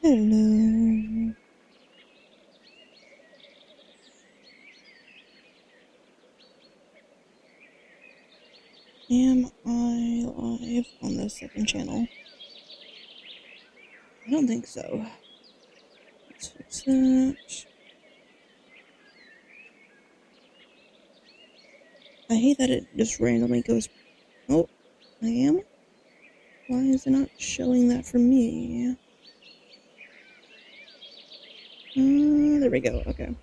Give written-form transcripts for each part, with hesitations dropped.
Hello. Am I live on the second channel? I don't think so. Let's fix that. I hate that it just randomly goes. Oh, I am? Why is it not showing that for me? There we go. Okay.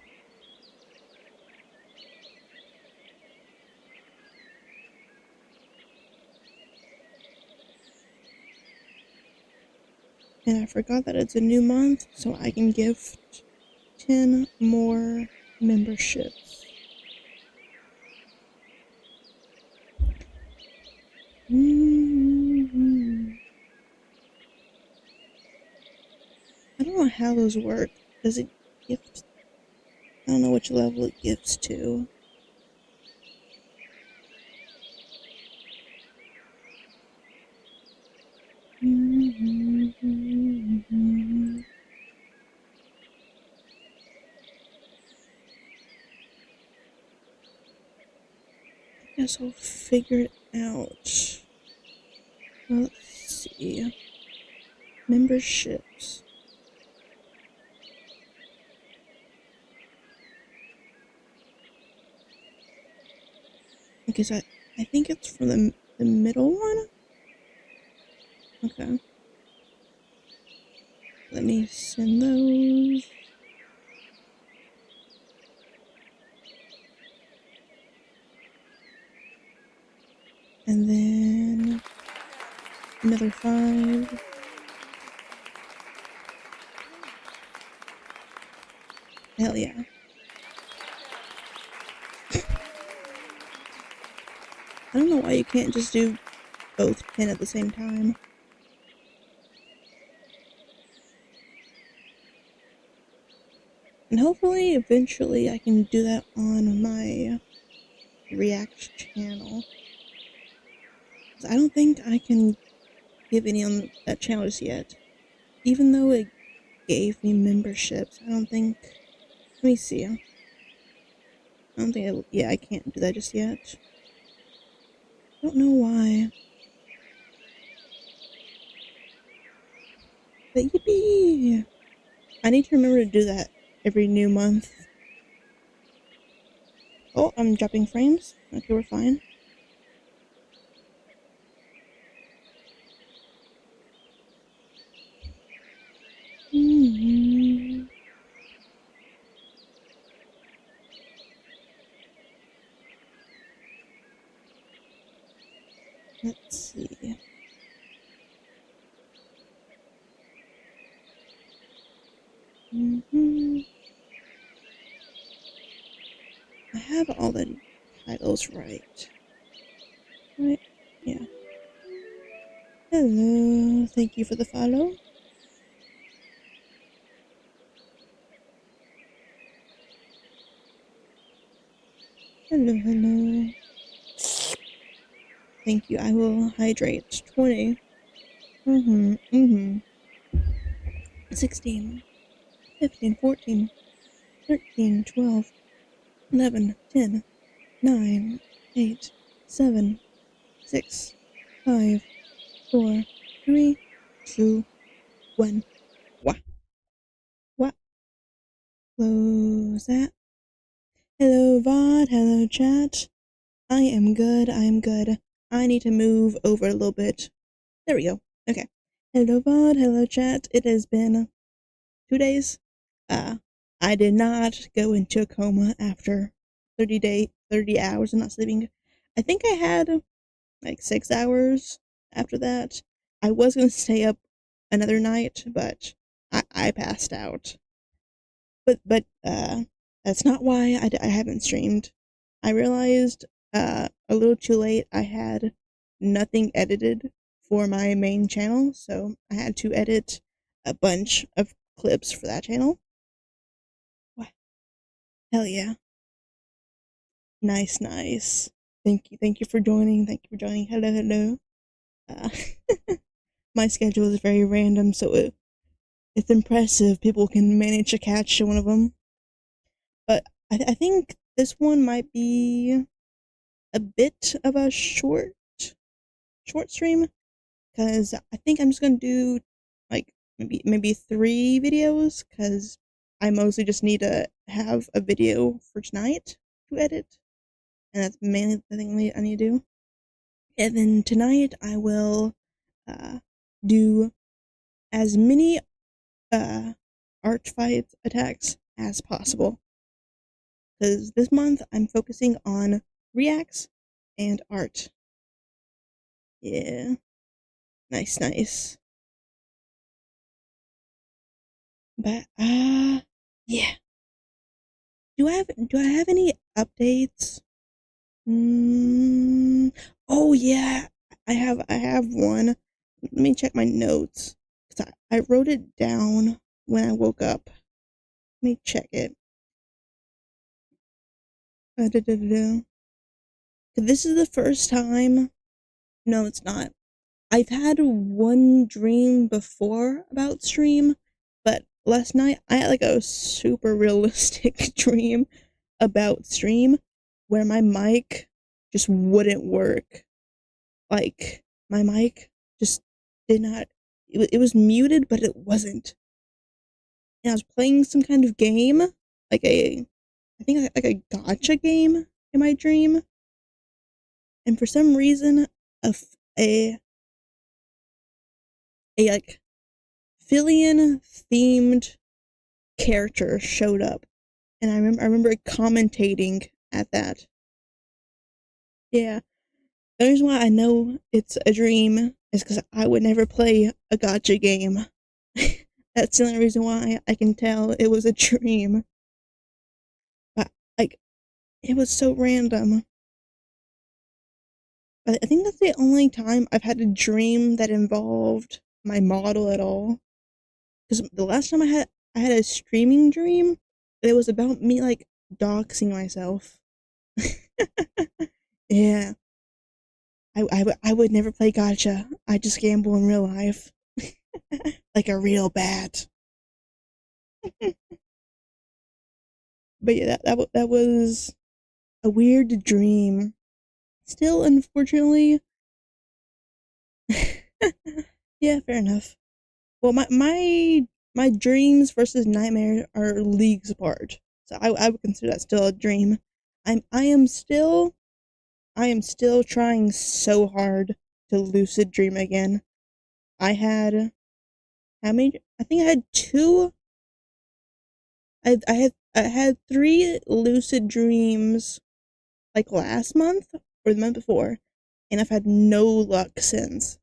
And I forgot that it's a new month, so I can gift 10 more memberships. I don't know how those work. Does it gift? I don't know which level it gifts to. I guess I'll figure it out. Let's see. Memberships. Because I think it's for the middle one? Okay. Let me send those. And then another 5. Hell yeah. I don't know why you can't just do both 10 at the same time. And hopefully, eventually, I can do that on my React channel. I don't think I can give any on that channel just yet. Even though it gave me memberships, I don't think... Let me see. I don't think yeah, I can't do that just yet. I don't know why. But yippee! I need to remember to do that every new month. Oh, I'm dropping frames. Okay, we're fine. Let's see. I have all the titles right. Right? Yeah. Hello. Thank you for the follow. Hello, hello. Thank you. I will hydrate. 20. 16. 15, 14, 13, 12, 11, 10, 9, 8, 7, 6, 5, 4, 3, 2, 1. What? Close that. Hello, VOD. Hello, chat. I am good. I need to move over a little bit. There we go. Okay. Hello, VOD. Hello, chat. It has been 2 days. I did not go into a coma after 30 hours of not sleeping. I think I had like 6 hours after that. I was going to stay up another night, but I passed out. But that's not why I haven't streamed. I realized a little too late I had nothing edited for my main channel, so I had to edit a bunch of clips for that channel. What? Hell yeah. Nice, nice. Thank you for joining. Thank you for joining. Hello, hello. Uh, my schedule is very random, so it's impressive people can manage to catch one of them. But I think this one might be a bit of a short stream, because I think I'm just gonna do like maybe 3 videos, because I mostly just need to have a video for tonight to edit, and that's mainly the thing I need to do. And then tonight I will uh, do as many arch fight attacks as possible, because this month I'm focusing on reacts and art. Yeah, nice, nice. But yeah. Do I have any updates? Oh yeah, I have one. Let me check my notes, because I wrote it down when I woke up. Let me check it. This is the first time. No, it's not. I've had one dream before about stream, but last night I had like a super realistic dream about stream, where my mic just wouldn't work. Like, my mic just did not, it was muted, but it wasn't. And I was playing some kind of game, like I think like a gotcha game in my dream. And for some reason, a, a, a like Fillion themed character showed up. And I remember commentating at that. Yeah. The reason why I know it's a dream is because I would never play a gotcha game. That's the only reason why I can tell it was a dream. But, like, it was so random. But I think that's the only time I've had a dream that involved my model at all. Because the last time I had a streaming dream, it was about me, like, doxing myself. Yeah. I would never play gotcha. I just gamble in real life. Like a real bat. But yeah, that was a weird dream. Still, unfortunately. Yeah, fair enough. Well, my dreams versus nightmares are leagues apart, so I would consider that still a dream. I am still trying so hard to lucid dream again. I had how many? I think I had two. I had 3 lucid dreams like last month or the month before, and I've had no luck since.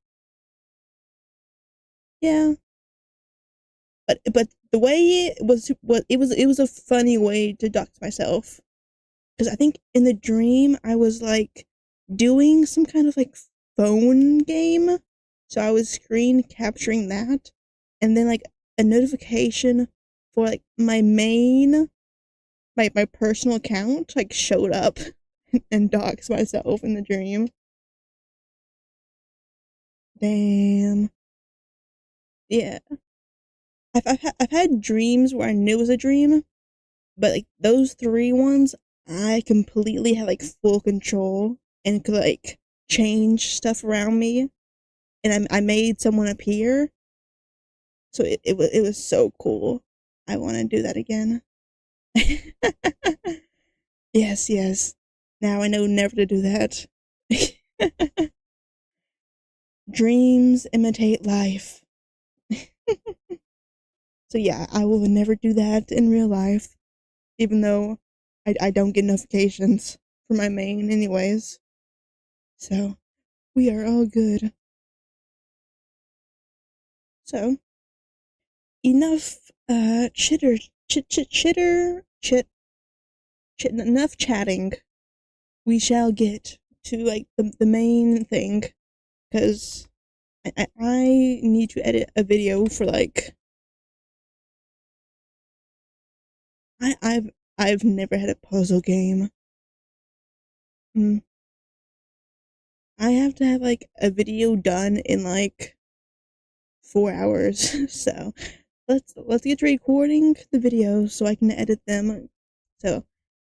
Yeah, but the way it was a funny way to dox myself, because I think in the dream I was like doing some kind of like phone game, so I was screen capturing that, and then like a notification for like my personal account like showed up and doxed myself in the dream. Damn. Yeah. I've had dreams where I knew it was a dream, but like those 3 ones, I completely had like full control and could like change stuff around me, and I made someone appear. So it was so cool. I want to do that again. Yes, yes. Now I know never to do that. Dreams imitate life. So yeah, I will never do that in real life, even though I don't get notifications for my main anyways. So we are all good. So enough chitter chit enough chatting. We shall get to like the main thing, because I need to edit a video for like I've never had a puzzle game. I have to have like a video done in like 4 hours. So let's get to recording the videos so I can edit them. So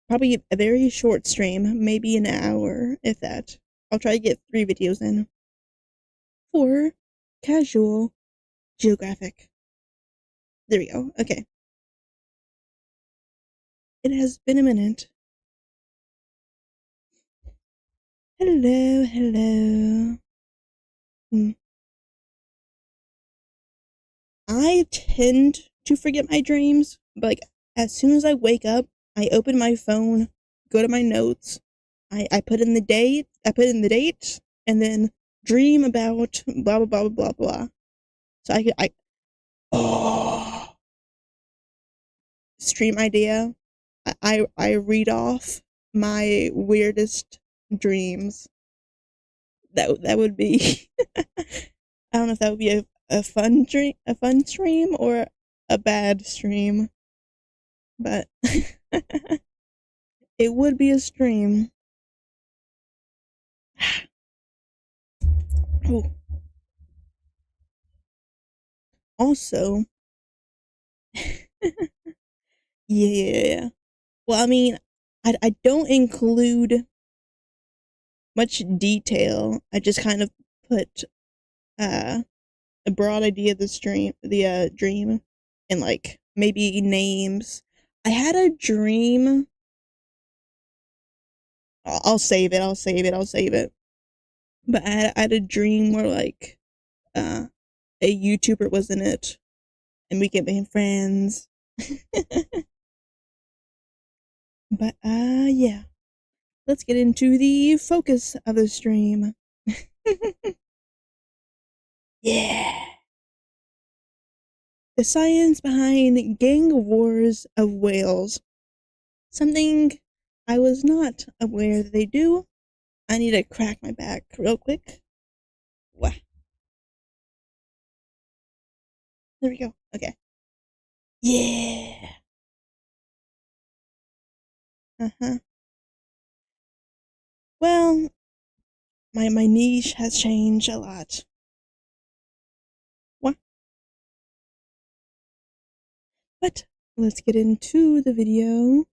probably a very short stream, maybe an hour, if that. I'll try to get 3 videos in. For casual geographic. There we go. Okay. It has been a minute. Hello, hello. I tend to forget my dreams, but like as soon as I wake up, I open my phone, go to my notes, I put in the date, and then dream about blah blah blah blah blah. So oh, stream idea. I read off my weirdest dreams. That would be I don't know if that would be a fun stream or a bad stream, but it would be a stream. Oh. Also, yeah. Well, I mean, I don't include much detail. I just kind of put a broad idea of the dream, and like maybe names. I had a dream. I'll save it. But I had a dream where like a YouTuber was in it, and we became friends. But yeah. Let's get into the focus of the stream. Yeah. The science behind gang wars of whales. Something I was not aware that they do. I need to crack my back real quick. Wah. There we go. Okay. Yeah. Uh-huh. Well, my niche has changed a lot. What? But let's get into the video.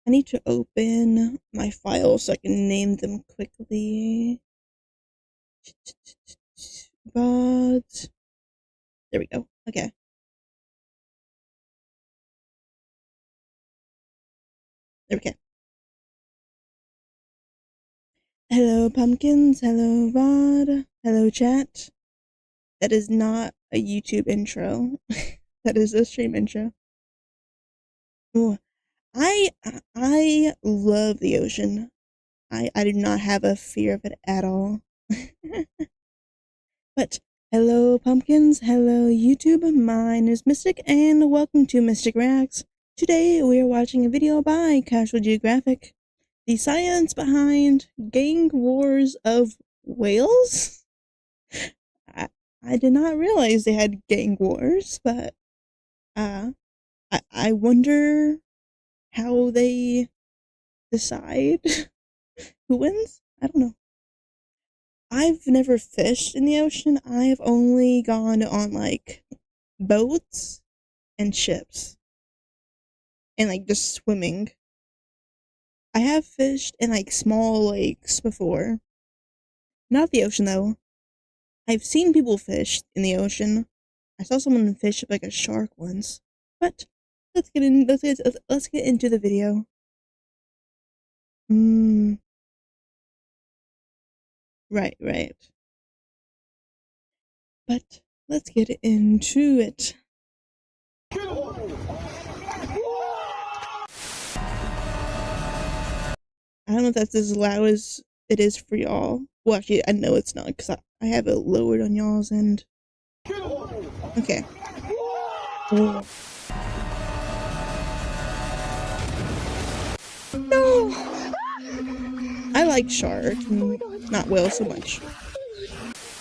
I need to open my files so I can name them quickly. But there we go. Okay. There we go. Hello, pumpkins. Hello, VOD. Hello, chat. That is not a YouTube intro. That is a stream intro. Ooh, I love the ocean. I do not have a fear of it at all. But hello, pumpkins. Hello, YouTube. My name is Mistic, and welcome to Mistic Reacts. Today we are watching a video by Casual Geographic. The science behind gang wars of whales? I did not realize they had gang wars, but I wonder how they decide who wins? I don't know. I've never fished in the ocean. I've only gone on like boats and ships and like just swimming. I have fished in like small lakes before. Not the ocean though. I've seen people fish in the ocean. I saw someone fish like a shark once. But let's get into the video. Right. But let's get into it. I don't know if that's as loud as it is for y'all. Well, actually, I know it's not because I have it lowered on y'all's end. Okay. Oh. No! I like sharks, not whales so much.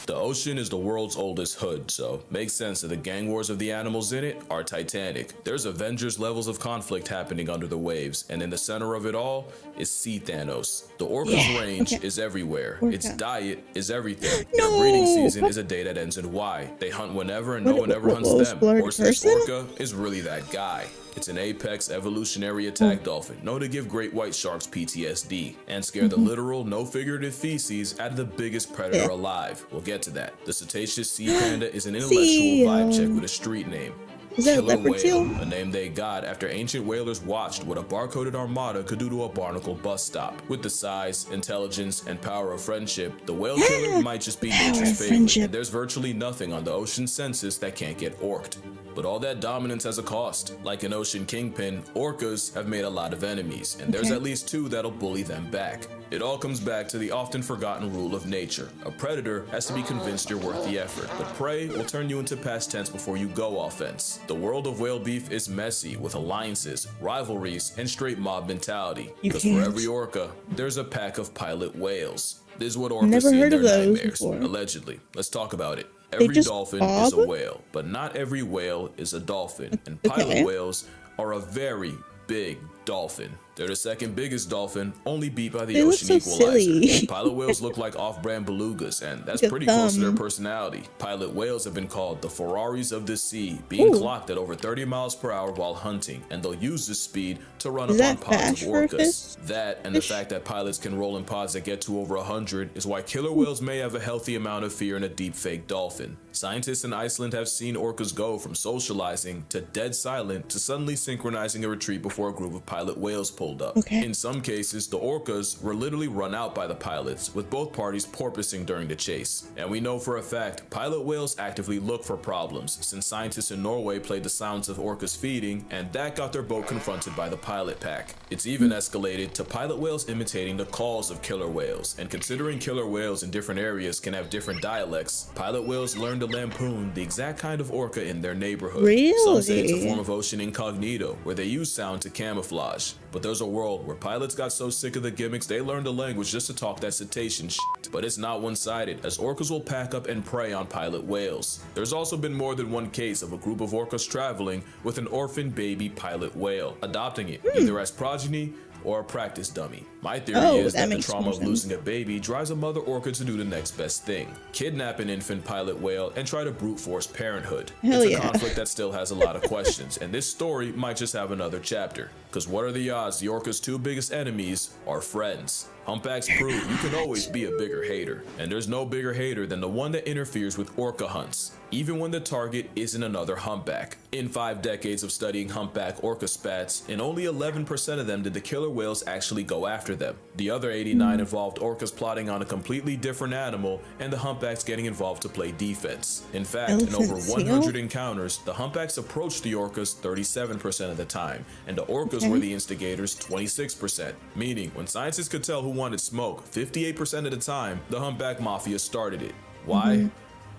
The ocean is the world's oldest hood, so makes sense that the gang wars of the animals in it are titanic. There's Avengers levels of conflict happening under the waves, and in the center of it all is Sea Thanos. The orca's range is everywhere. Its diet is everything. Their breeding season is a day that ends in Y. They hunt whenever and no one ever hunts them. Or this orca is really that guy. It's an apex evolutionary attack dolphin, known to give great white sharks PTSD, and scare the literal, no figurative feces out of the biggest predator alive. We'll get to that. The cetaceous sea panda is an intellectual vibe check with a street name. Is that a leopard seal? A name they got after ancient whalers watched what a barcoded armada could do to a barnacle bus stop. With the size, intelligence, and power of friendship, the whale killer might just be nature's favorite, and there's virtually nothing on the ocean census that can't get orked. But all that dominance has a cost. Like an ocean kingpin, orcas have made a lot of enemies, and there's at least two that'll bully them back. It all comes back to the often forgotten rule of nature. A predator has to be convinced you're worth the effort, but prey will turn you into past tense before you go offense. The world of whale beef is messy, with alliances, rivalries, and straight mob mentality. Because for every orca, there's a pack of pilot whales. This is what orcas see in their nightmares, allegedly. Let's talk about it. Every dolphin is a whale, but not every whale is a dolphin, and pilot whales are a very big dolphin. They're the second biggest dolphin, only beat by the ocean equalizer. Pilot whales look like off-brand belugas, and that's pretty close to their personality. Pilot whales have been called the Ferraris of the sea, being clocked at over 30 miles per hour while hunting, and they'll use this speed to run upon pods of orcas. That, and the fact that pilots can roll in pods that get to over 100, is why killer whales may have a healthy amount of fear in a deep fake dolphin. Scientists in Iceland have seen orcas go from socializing to dead silent to suddenly synchronizing a retreat before a group of pilot whales pulled up. In some cases, the orcas were literally run out by the pilots, with both parties porpoising during the chase. And we know for a fact, pilot whales actively look for problems, since scientists in Norway played the sounds of orcas feeding, and that got their boat confronted by the pilot pack. It's even escalated to pilot whales imitating the calls of killer whales, and considering killer whales in different areas can have different dialects, pilot whales learn to lampoon the exact kind of orca in their neighborhood. Some say it's a form of ocean incognito, where they use sound to camouflage. But there's a world where pilots got so sick of the gimmicks they learned the language just to talk that cetacean shit. But it's not one-sided, as orcas will pack up and prey on pilot whales. There's also been more than one case of a group of orcas traveling with an orphan baby pilot whale, adopting it either as progeny or a practice dummy. My theory is that the trauma of losing a baby drives a mother orca to do the next best thing. Kidnap an infant pilot whale and try to brute force parenthood. It's a conflict that still has a lot of questions, and this story might just have another chapter. Cause what are the odds the orca's two biggest enemies are friends? Humpbacks prove you can always be a bigger hater, and there's no bigger hater than the one that interferes with orca hunts, even when the target isn't another humpback. In 5 decades of studying humpback orca spats, in only 11% of them did the killer whales actually go after them. The other 89 involved orcas plotting on a completely different animal and the humpbacks getting involved to play defense. In fact, in over 100 encounters, the humpbacks approached the orcas 37% of the time, and the orcas were the instigators 26%, meaning when scientists could tell who wanted smoke, 58% of the time, the humpback mafia started it. Why?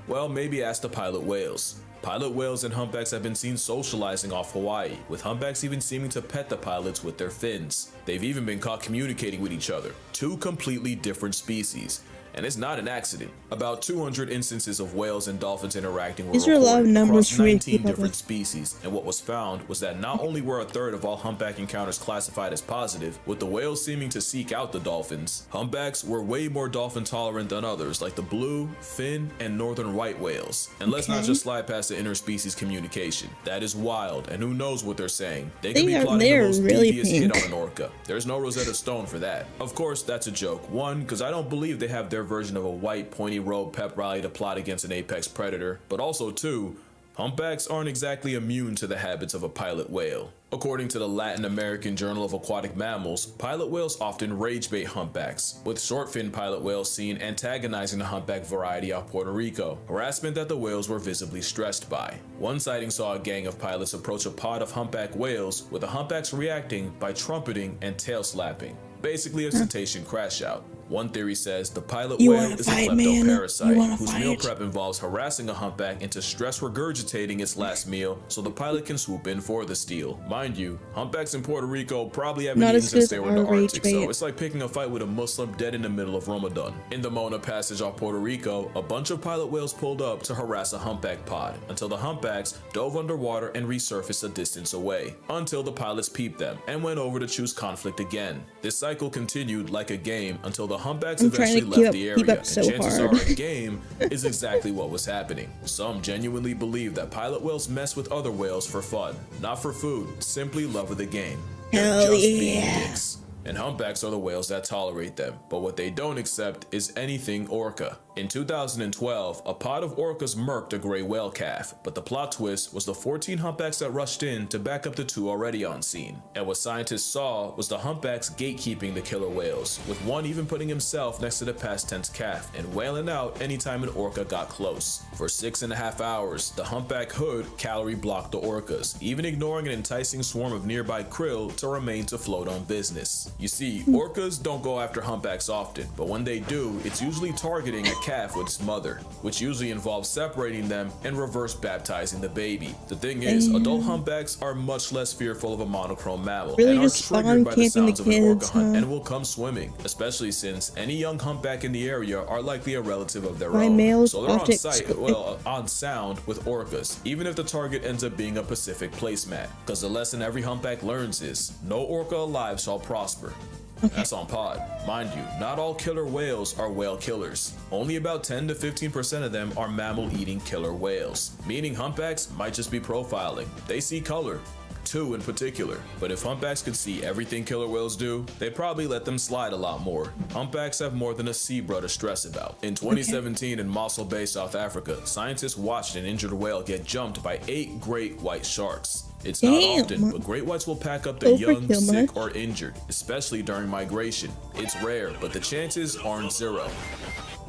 Well, maybe ask the pilot whales. Pilot whales and humpbacks have been seen socializing off Hawaii, with humpbacks even seeming to pet the pilots with their fins. They've even been caught communicating with each other, two completely different species. And it's not an accident. About 200 instances of whales and dolphins interacting were recorded across 19 different species, and what was found was that not only were a third of all humpback encounters classified as positive, with the whales seeming to seek out the dolphins, humpbacks were way more dolphin tolerant than others like the blue, fin, and northern white whales. And let's not just slide past the interspecies communication. That is wild, and who knows what they're saying. They could be plotting the most devious hit on an orca. There's no Rosetta Stone for that. Of course, that's a joke. One, because I don't believe they have their version of a white pointy robe pep rally to plot against an apex predator, but also two, humpbacks aren't exactly immune to the habits of a pilot whale. According to the Latin American Journal of Aquatic Mammals, pilot whales often rage bait humpbacks, with short-fin pilot whales seen antagonizing the humpback variety off Puerto Rico, harassment that the whales were visibly stressed by. One sighting saw a gang of pilots approach a pod of humpback whales, with the humpbacks reacting by trumpeting and tail slapping. Basically a cetacean crash out. One theory says the pilot You whale wanna is fight, a man? kleptoparasite You wanna whose meal fight? prep involves harassing a humpback into stress regurgitating its last meal so the pilot can swoop in for the steal. Mind you, humpbacks in Puerto Rico probably haven't Not eaten as good since as they were in the our Arctic, so bait. it's like picking a fight with a Muslim dead in the middle of Ramadan. In the Mona Passage off Puerto Rico, a bunch of pilot whales pulled up to harass a humpback pod until the humpbacks dove underwater and resurfaced a distance away, until the pilots peeped them and went over to choose conflict again. This cycle continued like a game until the humpbacks I'm trying eventually to left the keep area, up so and chances hard. are a game is exactly what was happening. Some genuinely believe that pilot whales mess with other whales for fun, not for food, simply love of the game. They're Hell just being yeah. dicks. And humpbacks are the whales that tolerate them, but what they don't accept is anything orca. In 2012, a pod of orcas murked a gray whale calf, but the plot twist was the 14 humpbacks that rushed in to back up the 2 already on scene. And what scientists saw was the humpbacks gatekeeping the killer whales, with one even putting himself next to the past tense calf and wailing out anytime an orca got close. For 6.5 hours, the humpback hood calorie blocked the orcas, even ignoring an enticing swarm of nearby krill to remain to float on business. You see, orcas don't go after humpbacks often, but when they do, it's usually targeting a calf with its mother, which usually involves separating them and reverse baptizing the baby. The thing is, adult humpbacks are much less fearful of a monochrome mammal Really and are just triggered spawn by the camping sounds the of an orca kids, hunt huh? and will come swimming, especially since any young humpback in the area are likely a relative of their My own. male's So they're on optic sight, scope. well, on sound with orcas, even if the target ends up being a Pacific placemat. Because the lesson every humpback learns is, no orca alive shall prosper. That's on pod. Mind you, not all killer whales are whale killers. Only about 10 to 15% of them are mammal-eating killer whales, meaning humpbacks might just be profiling. They see color. 2 in particular. But if humpbacks could see everything killer whales do, they'd probably let them slide a lot more. Humpbacks have more than a zebra to stress about. In 2017 in Mossel Bay, South Africa, scientists watched an injured whale get jumped by 8 great white sharks. It's not often, but great whites will pack up the young, Overkill sick, much? or injured, especially during migration. It's rare, but the chances aren't zero.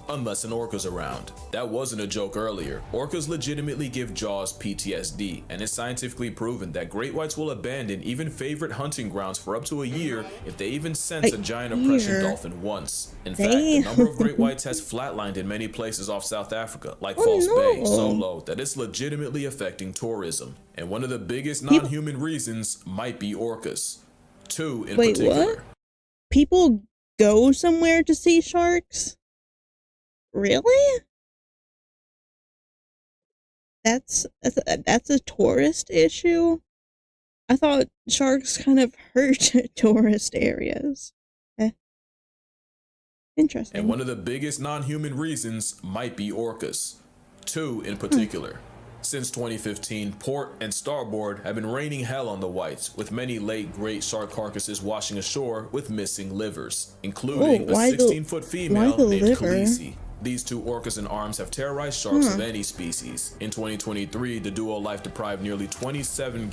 Unless an orca's around. That wasn't a joke earlier. Orcas legitimately give jaws PTSD, and it's scientifically proven that great whites will abandon even favorite hunting grounds for up to a year if they even sense a giant oppression dolphin once. In fact, the number of great whites has flatlined in many places off South Africa, like False Bay, so low that it's legitimately affecting tourism. And one of the biggest non-human reasons might be orcas. 2 in particular. What? People go somewhere to see sharks? Really? That's a tourist issue? I thought sharks kind of hurt tourist areas. Interesting. And one of the biggest non-human reasons might be orcas. 2 in particular. Since 2015, port and starboard have been raining hell on the whites, with many late great shark carcasses washing ashore with missing livers, including a 16-foot female named Khaleesi. These 2 orcas in arms have terrorized sharks of any species. In 2023, the duo life-deprived nearly 27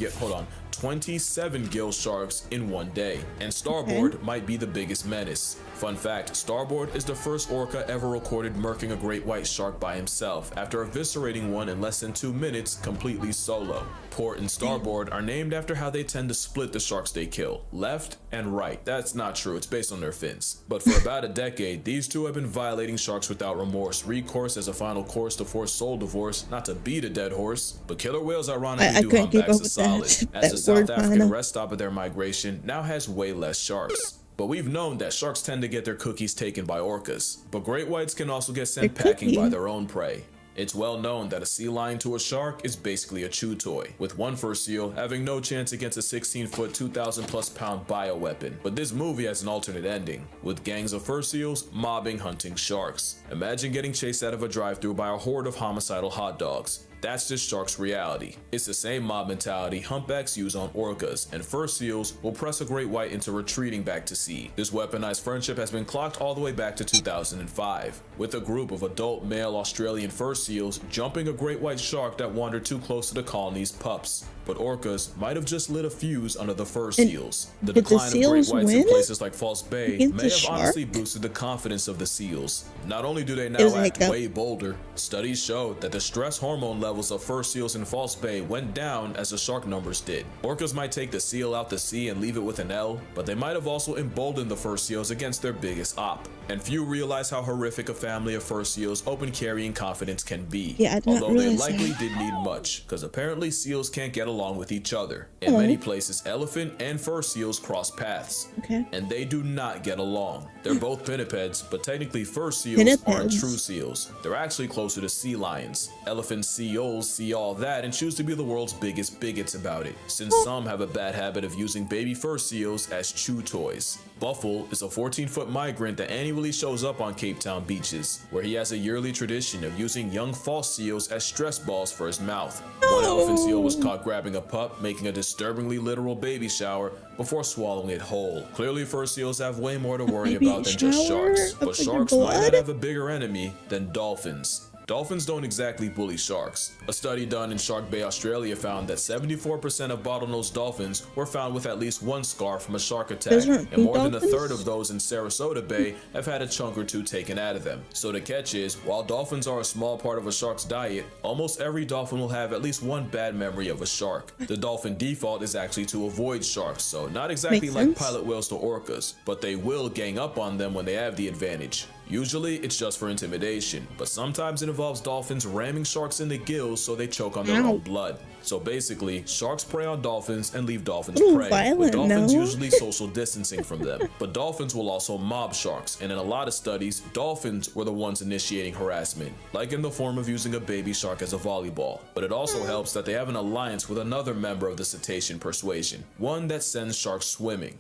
gill sharks in one day, and starboard might be the biggest menace. Fun fact, starboard is the first orca ever recorded murking a great white shark by himself after eviscerating one in less than 2 minutes completely solo. Port and starboard are named after how they tend to split the sharks they kill, left and right. That's not true, it's based on their fins. But for about a decade, these 2 have been violating sharks without remorse, recourse as a final course to force soul divorce, not to beat a dead horse. But killer whales ironically do humpbacks a solid, as the South African rest stop of their migration now has way less sharks. But we've known that sharks tend to get their cookies taken by orcas, but great whites can also get sent packing by their own prey. It's well known that a sea lion to a shark is basically a chew toy, with one fur seal having no chance against a 16-foot, 2,000+ pound bioweapon. But this movie has an alternate ending, with gangs of fur seals mobbing hunting sharks. Imagine getting chased out of a drive-thru by a horde of homicidal hot dogs. That's just sharks' reality. It's the same mob mentality humpbacks use on orcas, and fur seals will press a great white into retreating back to sea. This weaponized friendship has been clocked all the way back to 2005, with a group of adult male Australian fur seals jumping a great white shark that wandered too close to the colony's pups. but orcas might have just lit a fuse under the fur And seals. The did the decline of great seals whites in win places like False Bay against may the have shark? honestly boosted the confidence of the seals. Not only do they It now was a act hiccup. way bolder, studies showed that the stress hormone levels of fur seals in False Bay went down as the shark numbers did. Orcas might take the seal out to sea and leave it with an L, but they might have also emboldened the fur seals against their biggest op. And few realize how horrific a family of fur seals open carrying confidence can be. Yeah, I did not although they realize likely that. didn't need much, because apparently seals can't get along with each other. In Hello. many places, elephant and fur seals cross paths. Okay. And they do not get along. They're both pinnipeds, but technically fur seals aren't Pinnipeds. true seals. They're actually closer to sea lions. Elephant seals see all that and choose to be the world's biggest bigots about it, since some have a bad habit of using baby fur seals as chew toys. Buffle is a 14-foot migrant that annually shows up on Cape Town beaches, where he has a yearly tradition of using young false seals as stress balls for his mouth. One elephant seal was caught grabbing a pup, making a disturbingly literal baby shower before swallowing it whole. Clearly, fur seals have way more to worry Baby about than just shower sharks, of but your sharks might not blood? have a bigger enemy than dolphins. Dolphins don't exactly bully sharks. A study done in Shark Bay, Australia found that 74% of bottlenose dolphins were found with at least one scar from a shark attack, Those aren't and more than a dolphins? third of those in Sarasota Bay have had a chunk or two taken out of them. So the catch is, while dolphins are a small part of a shark's diet, almost every dolphin will have at least one bad memory of a shark. The dolphin default is actually to avoid sharks, so not exactly Makes like sense. pilot whales to orcas, but they will gang up on them when they have the advantage. Usually, it's just for intimidation, but sometimes it involves dolphins ramming sharks in the gills so they choke on their Ow. own blood. So basically, sharks prey on dolphins and leave dolphins Ooh, prey, with violent, dolphins no? usually social distancing from them. But dolphins will also mob sharks, and in a lot of studies, dolphins were the ones initiating harassment, like in the form of using a baby shark as a volleyball. But it also helps that they have an alliance with another member of the cetacean persuasion, one that sends sharks swimming.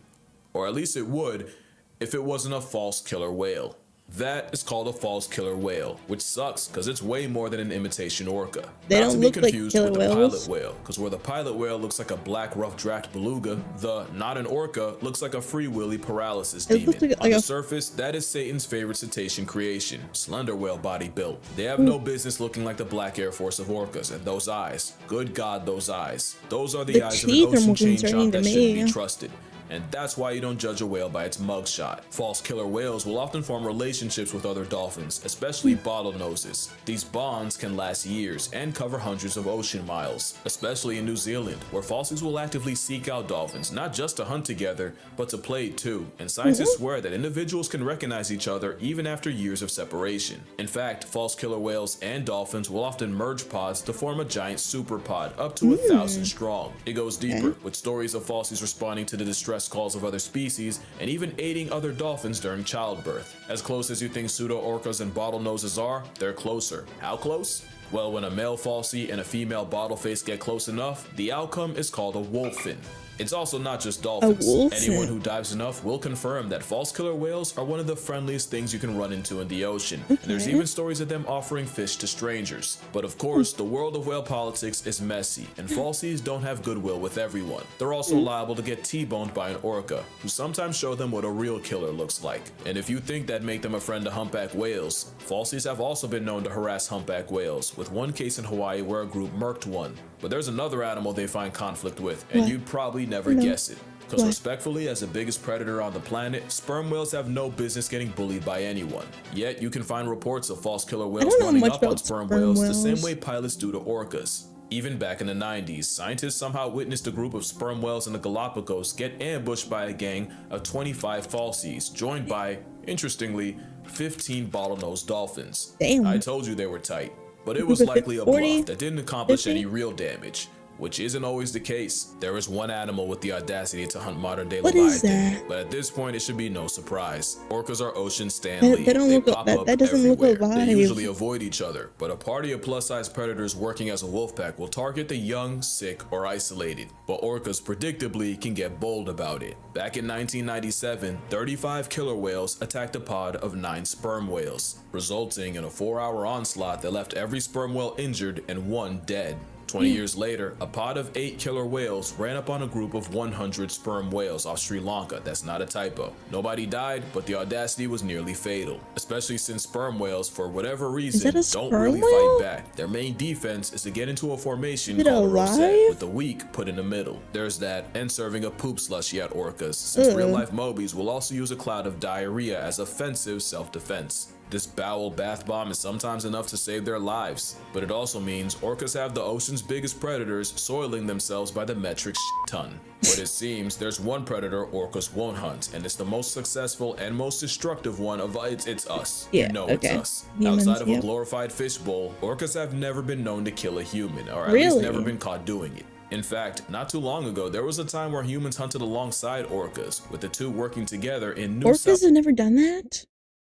Or at least it would, if it wasn't a false killer whale. That is called a false killer whale, which sucks because it's way more than an imitation orca. They Not don't to be look like confused killer with the whales. pilot whale, because where the pilot whale looks like a black rough draft beluga, the not an orca looks like a free willy paralysis It looks demon. like On the a- surface, that is Satan's favorite cetacean creation, slender whale body built. They have no business looking like the black Air Force of orcas, and those eyes, good God, those eyes. Those are the The eyes of an teeth are ocean more chain concerning chomp to that shouldn't me. be trusted. And that's why you don't judge a whale by its mugshot. False killer whales will often form relationships with other dolphins, especially bottlenoses. These bonds can last years and cover hundreds of ocean miles, especially in New Zealand, where falsies will actively seek out dolphins, not just to hunt together, but to play too. And scientists swear that individuals can recognize each other even after years of separation. In fact, false killer whales and dolphins will often merge pods to form a giant superpod up to 1,000 strong. It goes deeper, with stories of falsies responding to the distress calls of other species and even aiding other dolphins during childbirth. As close as you think pseudo-orcas and bottlenoses are, they're closer. How close? Well, when a male falsie and a female bottleface get close enough, the outcome is called a wolfin. It's also not just dolphins. wolfin. Anyone who dives enough will confirm that false killer whales are one of the friendliest things you can run into in the ocean. And there's even stories of them offering fish to strangers. But of course, the world of whale politics is messy, and falsies don't have goodwill with everyone. They're also liable to get T-boned by an orca, who sometimes show them what a real killer looks like. And if you think that'd make them a friend to humpback whales, falsies have also been known to harass humpback whales, with one case in Hawaii where a group murked one. But there's another animal they find conflict with, and you'd probably never guess it. Because What? respectfully, as the biggest predator on the planet, sperm whales have no business getting bullied by anyone. Yet, you can find reports of false killer whales don't know running much up on about sperm sperm whales the same whales. way pilots do to orcas. Even back in the 90s, scientists somehow witnessed a group of sperm whales in the Galapagos get ambushed by a gang of 25 falsies, joined by, interestingly, 15 bottlenose dolphins. Damn. I told you they were tight. But it group was of likely a 40, bluff that didn't accomplish 50? any real damage, which isn't always the case. There is one animal with the audacity to hunt modern-day What is Leviathan, that? but at this point it should be no surprise. Orcas are ocean Stanley. They don't look- pop that- up that doesn't look everywhere. They alive. usually avoid each other, but a party of plus-size predators working as a wolf pack will target the young, sick, or isolated. But orcas predictably can get bold about it. Back in 1997, 35 killer whales attacked a pod of 9 sperm whales, resulting in a 4-hour onslaught that left every sperm whale injured and one dead. 20 years later, a pod of 8 killer whales ran up on a group of 100 sperm whales off Sri Lanka. That's not a typo. Nobody died, but the audacity was nearly fatal, especially since sperm whales, for whatever reason, don't really fight back. Their main defense is to get into a formation called a rosette, with the weak put in the middle. There's that, and serving a poop slushy at orcas, since real-life mobies will also use a cloud of diarrhea as offensive self-defense. This bowel bath bomb is sometimes enough to save their lives, but it also means orcas have the ocean's biggest predators soiling themselves by the metric ton. But it seems there's one predator orcas won't hunt, and it's the most successful and most destructive one of it's us. Yeah, you know it's us. Humans, outside of a glorified fishbowl, orcas have never been known to kill a human, or at least never been caught doing it. In fact, not too long ago, there was a time where humans hunted alongside orcas, with the two working together in New South. Orcas have never done that?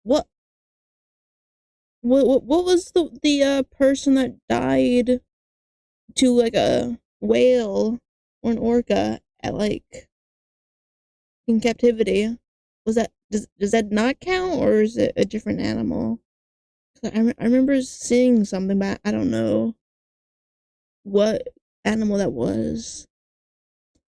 What was the person that died to like a whale or an orca at like in captivity? Was that does that not count, or is it a different animal? I remember seeing something, but I don't know what animal that was.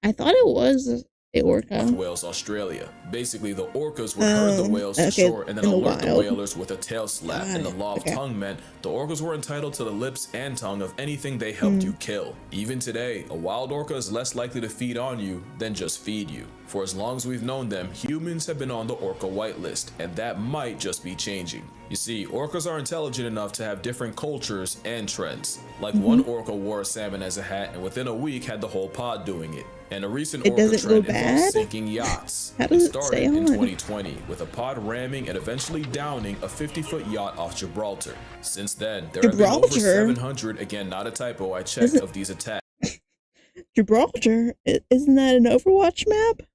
I thought it was a orca. Whales, Australia. Basically, the orcas would herd the whales to shore and then alert the whalers with a tail slap. And the law of tongue meant the orcas were entitled to the lips and tongue of anything they helped you kill. Even today, a wild orca is less likely to feed on you than just feed you. For as long as we've known them, humans have been on the orca whitelist, and that might just be changing. You see, orcas are intelligent enough to have different cultures and trends. Like one orca wore a salmon as a hat, and within a week had the whole pod doing it. And a recent orca trend involves sinking yachts. It started in 2020 with a pod ramming and eventually downing a 50-foot yacht off Gibraltar. Since then, there have been over 700, again not a typo, I checked, of these attacks. Gibraltar? Isn't that an Overwatch map?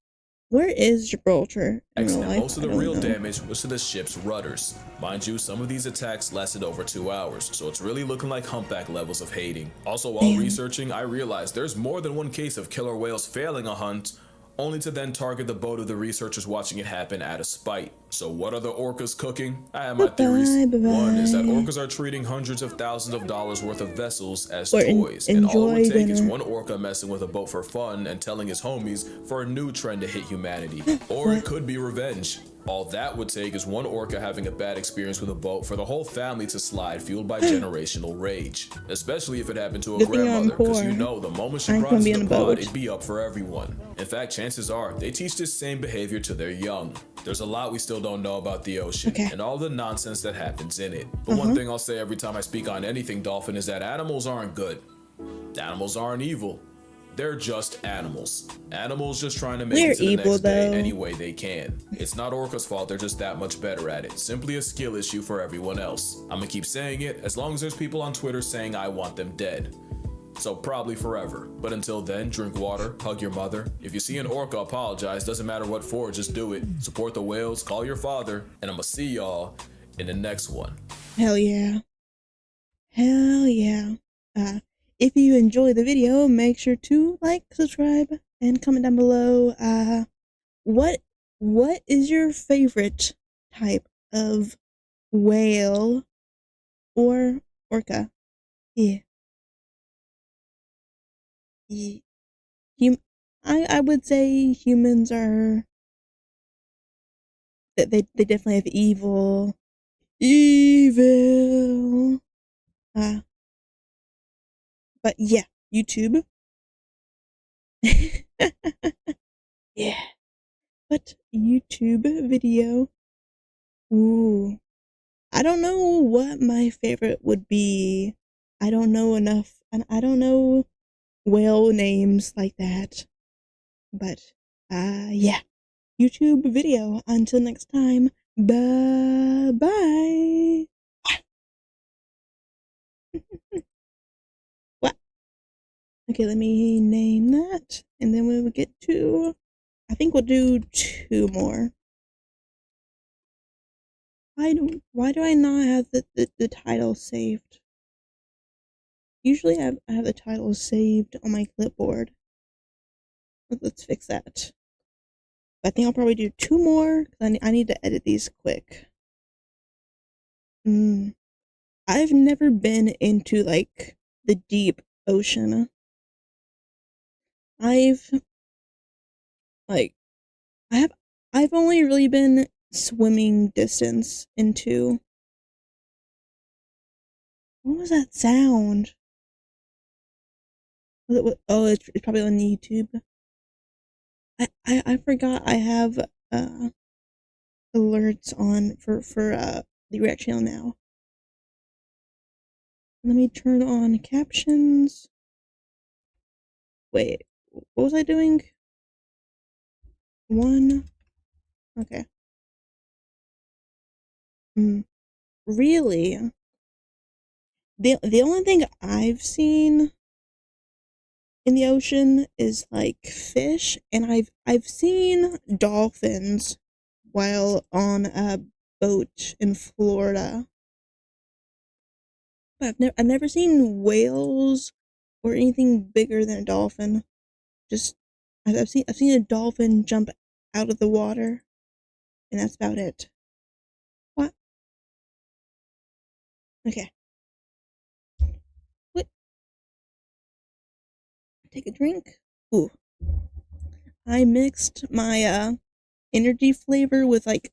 Where is Gibraltar in real life? Most of the real damage was to the ship's rudders. Mind you, some of these attacks lasted over 2 hours, so it's really looking like humpback levels of hating. Also, while researching, I realized there's more than one case of killer whales failing a hunt, only to then target the boat of the researchers watching it happen out of spite. So what are the orcas cooking? I have my theories. One is that orcas are treating hundreds of thousands of dollars worth of vessels as toys, and all it would take is one orca messing with a boat for fun and telling his homies for a new trend to hit humanity. Or it could be revenge. All that would take is one orca having a bad experience with a boat for the whole family to slide, fueled by generational rage. Especially if it happened to a grandmother, because you know the moment she brought in the pod, it'd be up for everyone. In fact, chances are they teach this same behavior to their young. There's a lot we still don't know about the ocean and all the nonsense that happens in it. But one thing I'll say every time I speak on anything dolphin is that animals aren't good. Animals aren't evil. They're just animals. Animals just trying to make it to the next day any way they can. It's not orca's fault, they're just that much better at it. Simply a skill issue for everyone else. I'm gonna keep saying it as long as there's people on Twitter saying I want them dead. So probably forever. But until then, drink water, hug your mother. If you see an orca, apologize. Doesn't matter what for, just do it. Support the whales, call your father, and I'm gonna see y'all in the next one. Hell yeah. Hell yeah. If you enjoyed the video, make sure to like, subscribe, and comment down below. What is your favorite type of whale or orca? Yeah. I would say humans are that they definitely have evil. But yeah, YouTube. Yeah. But YouTube video. Ooh. I don't know what my favorite would be. I don't know enough, and I don't know whale names like that. But yeah. YouTube video. Until next time. Bye. What? Okay, let me name that. And then we will get to, I think we'll do 2 more. Why do I not have the title saved? Usually I have the title saved on my clipboard. Let's fix that. I think I'll probably do 2 more, because I need to edit these quick. I've never been into, like, the deep ocean. I've like I have I've only really been swimming distance into. What was that sound? Oh, it's probably on YouTube. I forgot I have alerts on for the React channel now. Let me turn on captions. Wait, what was I doing? One. Okay. Really? The only thing I've seen in the ocean is like fish, and I've seen dolphins while on a boat in Florida. But I've never seen whales or anything bigger than a dolphin. Just I've seen a dolphin jump out of the water, and that's about it. What? Okay. What? Take a drink. Ooh. I mixed my energy flavor with like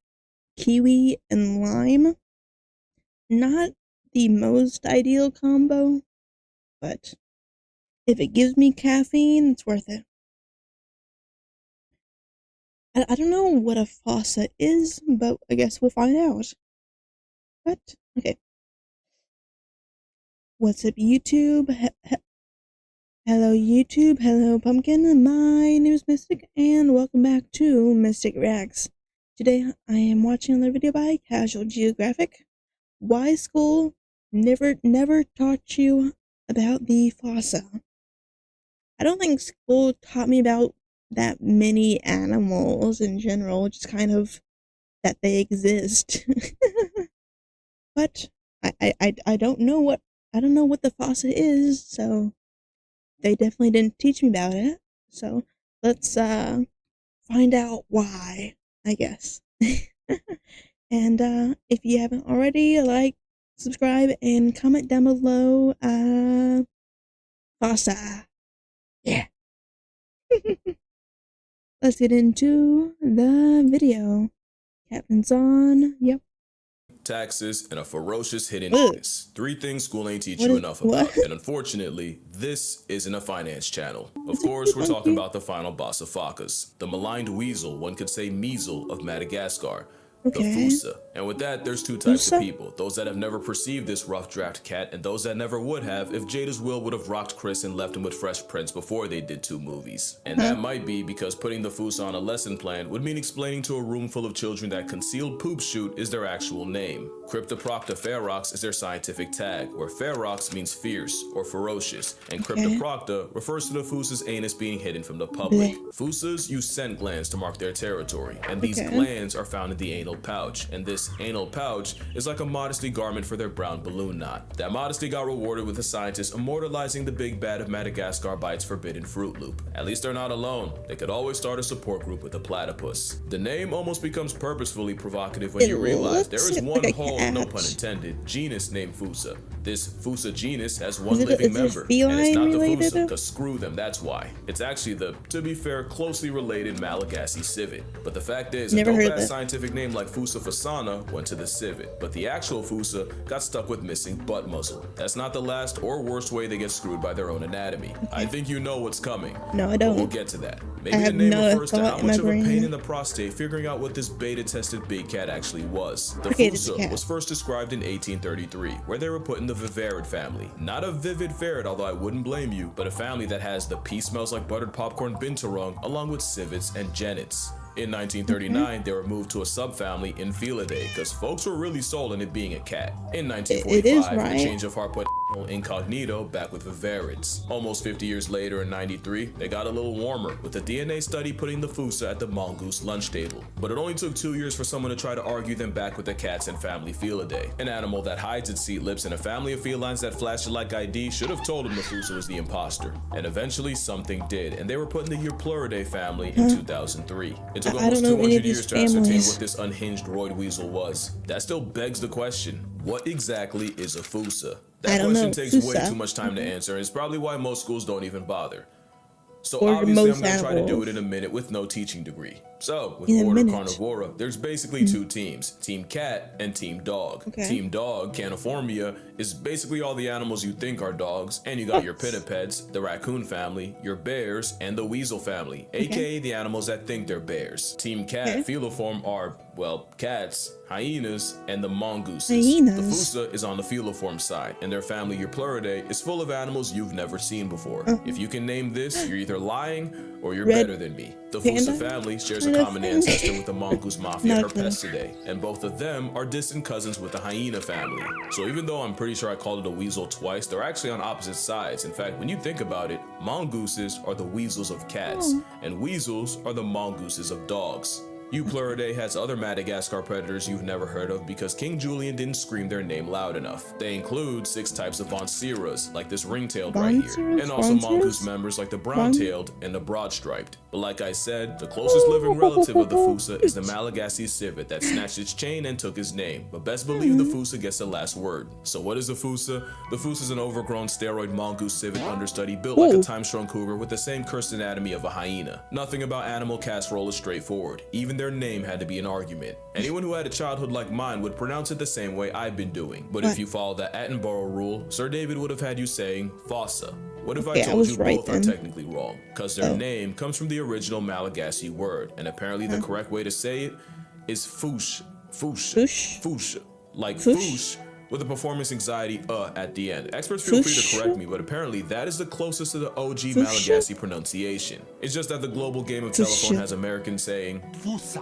kiwi and lime. Not the most ideal combo, but if it gives me caffeine, it's worth it. I don't know what a fossa is, but I guess we'll find out. But, okay. What's up, YouTube? Hello, YouTube. Hello, Pumpkin. My name is Mistic, and welcome back to Mistic Reacts. Today, I am watching another video by Casual Geographic. Why school never taught you about the fossa? I don't think school taught me about that many animals in general, just kind of that they exist. But I don't know what the fossa is, so they definitely didn't teach me about it. So let's find out why, I guess. And if you haven't already, like, subscribe, and comment down below fossa. Yeah. Let's get into the video. Captain's on. Yep. Taxes, and a ferocious hidden illness. 3 things school ain't teach you enough about. And unfortunately, this isn't a finance channel. Of course, we're talking about the final boss of Focus, the maligned weasel, one could say measle, of Madagascar. The Fossa. And with that, there's 2 types of people. Those that have never perceived this rough draft cat, and those that never would have if Jada's will would have rocked Chris and left him with Fresh Prince before they did 2 movies. And that might be because putting the Fossa on a lesson plan would mean explaining to a room full of children that concealed poop shoot is their actual name. Cryptoprocta ferox is their scientific tag, where ferox means fierce or ferocious, and Cryptoprocta refers to the Fossa's anus being hidden from the public. Fossas use scent glands to mark their territory, and these glands are found in the anal pouch, and this anal pouch is like a modesty garment for their brown balloon knot. That modesty got rewarded with the scientists immortalizing the big bad of Madagascar by its forbidden Fruit Loop. At least they're not alone. They could always start a support group with a platypus. The name almost becomes purposefully provocative when you realize there is one whole, no pun intended, genus named Fossa. This Fossa genus has one living member, and it's not the Fossa, because screw them, that's why. It's actually the, to be fair, closely related Malagasy civet. But the fact is, a dope-ass scientific name like Fossa fossana went to the civet, but the actual Fossa got stuck with missing butt muzzle. That's not the last or worst way they get screwed by their own anatomy. I think you know what's coming. No, I don't. But we'll get to that. Maybe the name refers to how much of a pain in the prostate figuring out what this beta-tested big cat actually was. The Fossa was first described in 1833, where they were put in the vivarid family. Not a vivid ferret, although I wouldn't blame you, but a family that has the pea smells like buttered popcorn binturong, along with civets and genets. In 1939, they were moved to a subfamily Infelidae, because folks were really sold on it being a cat. In 1945, a change of heart put incognito back with vivarids. Almost 50 years later, in 93, they got a little warmer, with a DNA study putting the Fossa at the mongoose lunch table. But it only took 2 years for someone to try to argue them back with the cats and family Felidae. An animal that hides its seat lips and a family of felines that flash it like ID should have told them the Fossa was the imposter. And eventually, something did, and they were put in the Eupluridae family in 2003. It took almost 200 years to ascertain what this unhinged roid weasel was. That still begs the question, What exactly is a Fossa? I That don't question know. takes way Fossa. too much time to answer, and it's probably why most schools don't even bother. So Or obviously I'm most going to try to do animals. it in a minute with no teaching degree. So, with In a Order minute. Carnivora, there's basically two teams, Team Cat and Team Dog. Okay. Team Dog, Caniformia, is basically all the animals you think are dogs, and you got your pinnipeds, the raccoon family, your bears, and the weasel family, aka the animals that think they're bears. Team Cat, Feliform are, well, cats, hyenas, and the mongooses. Hyenas. The Fossa is on the Feliform side, and their family Eupluridae is full of animals you've never seen before. If you can name this, you're either lying or you're Red better than me. The panda? Fossa family shares a Kind of common thing. ancestor with the mongoose mafia Not kidding. Herpestidae, and both of them are distant cousins with the hyena family. So even though I'm pretty sure I called it a weasel twice, they're actually on opposite sides. In fact, when you think about it, mongooses are the weasels of cats, and weasels are the mongooses of dogs. Eupluridae has other Madagascar predators you've never heard of because King Julian didn't scream their name loud enough. They include 6 types of Bonceras, like this ring-tailed right here, Bonceras? and also mongoose members like the brown-tailed and the broad-striped. But like I said, the closest living relative of the Fossa is the Malagasy civet that snatched its chain and took his name, but best believe the Fossa gets the last word. So what is the Fossa? The Fossa is an overgrown steroid mongoose civet understudy built like a time-shrunk cougar with the same cursed anatomy of a hyena. Nothing about animal casserole is straightforward. Even their name had to be an argument. Anyone who had a childhood like mine would pronounce it the same way I've been doing. But if you follow the Attenborough rule, Sir David would have had you saying Fossa. What if I told you both are technically wrong? Because their name comes from the original Malagasy word, and apparently the correct way to say it is foosh. Foosh. Like foosh, with a performance anxiety at the end. Experts feel free to correct me, but apparently that is the closest to the OG Malagasy pronunciation. It's just that the global game of telephone has Americans saying Fossa,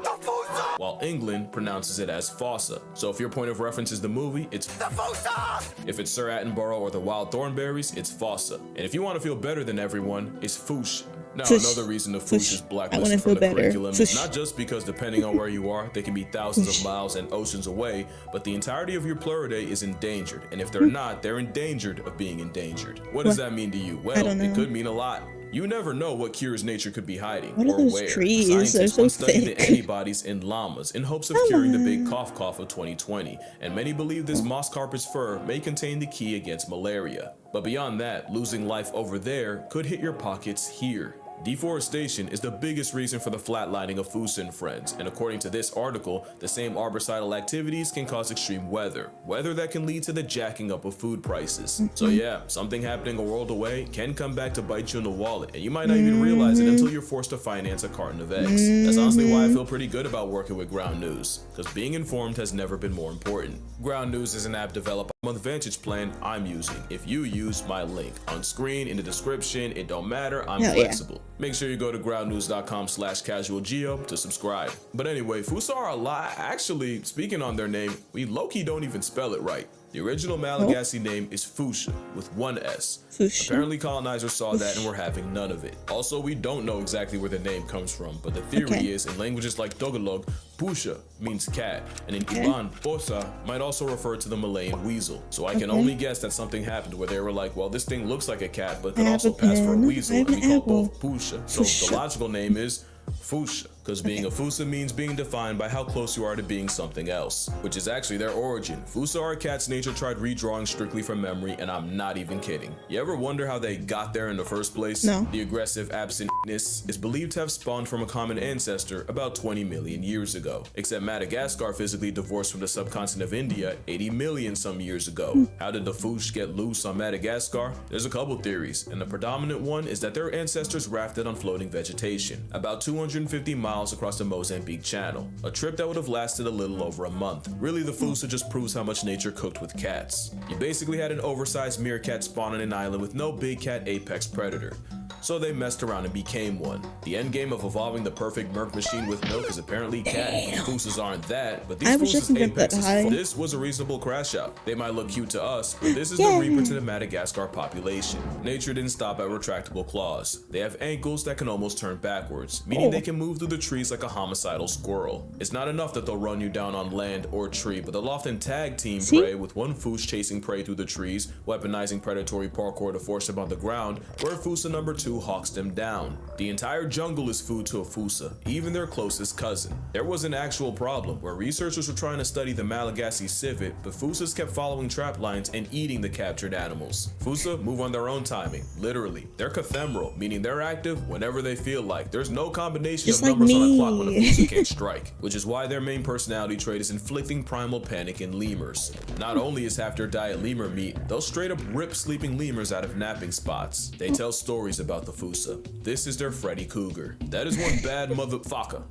while England pronounces it as Fossa. So if your point of reference is the movie, it's the Fossa. If it's Sir Attenborough or the Wild Thornberrys, it's Fossa. And if you want to feel better than everyone, it's Foosh. Now, another reason the Foosh is blacklisted from the curriculum is not just because depending on where you are, they can be thousands of miles and oceans away, but the entirety of your Eupluridae is endangered, and if they're not, they're endangered of being endangered. What does that mean to you? Well, it could mean a lot. You never know what cures nature could be hiding, or where. Trees? Scientists They're once so studied thick. the antibodies in llamas in hopes of curing the big cough of 2020, and many believe this moss carpet's fur may contain the key against malaria. But beyond that, losing life over there could hit your pockets here. Deforestation is the biggest reason for the flatlining of Fossa and friends, and according to this article, the same arborcidal activities can cause extreme weather that can lead to the jacking up of food prices. So yeah, something happening a world away can come back to bite you in the wallet, and you might not even realize it until you're forced to finance a carton of eggs. That's honestly why I feel pretty good about working with Ground News, because being informed has never been more important. Ground News is an app developed on the Vantage plan I'm using. If you use my link on screen, in the description, it don't matter, I'm flexible. Make sure you go to groundnews.com/casualgeo to subscribe. But anyway, Fossa are a lot. Actually, speaking on their name, we low-key don't even spell it right. The original Malagasy name is Fossa with one S. Apparently colonizers saw that and were having none of it. Also, we don't know exactly where the name comes from, but the theory is in languages like Tagalog, Pusha means cat, and in Iban, Fossa might also refer to the Malayan weasel. So I can only guess that something happened where they were like, well, this thing looks like a cat, but could also pass for a weasel, and we call both Pusha. So the logical name is Fossa, because being a Fossa means being defined by how close you are to being something else, which is actually their origin. Fossa are a cat's nature tried redrawing strictly from memory, and I'm not even kidding. You ever wonder how they got there in the first place? No. The aggressive absentness is believed to have spawned from a common ancestor about 20 million years ago, except Madagascar physically divorced from the subcontinent of India 80 million some years ago. How did the Fossa get loose on Madagascar? There's a couple theories, and the predominant one is that their ancestors rafted on floating vegetation, about 250 miles across the Mozambique Channel, a trip that would have lasted a little over a month. Really, the Fossa just proves how much nature cooked with cats. You basically had an oversized meerkat spawn on an island with no big cat apex predator, so they messed around and became one. The end game of evolving the perfect merc machine with milk is apparently cat. Fossas aren't that, but these Fossa's apex is full. This was a reasonable crash out. They might look cute to us, but this is the reaper to the Madagascar population. Nature didn't stop at retractable claws. They have ankles that can almost turn backwards, meaning they can move through the trees like a homicidal squirrel. It's not enough that they'll run you down on land or tree, but they'll often tag team prey, with one Fossa chasing prey through the trees, weaponizing predatory parkour to force them on the ground, where Fossa number 2 who hawks them down. The entire jungle is food to a Fossa, even their closest cousin. There was an actual problem where researchers were trying to study the Malagasy civet, but Fossas kept following trap lines and eating the captured animals. Fossa move on their own timing, literally. They're cathemeral, meaning they're active whenever they feel like. There's no combination Just of like numbers on a me. clock when a Fossa can't strike, which is why their main personality trait is inflicting primal panic in lemurs. Not only is half their diet lemur meat, they'll straight up rip sleeping lemurs out of napping spots. They tell stories about the Fossa. This is their Freddy Cougar. That is one bad motherfucker.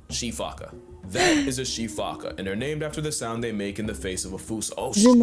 She-fucker. That is a she-fucker, and they're named after the sound they make in the face of a Fossa. Oh shit,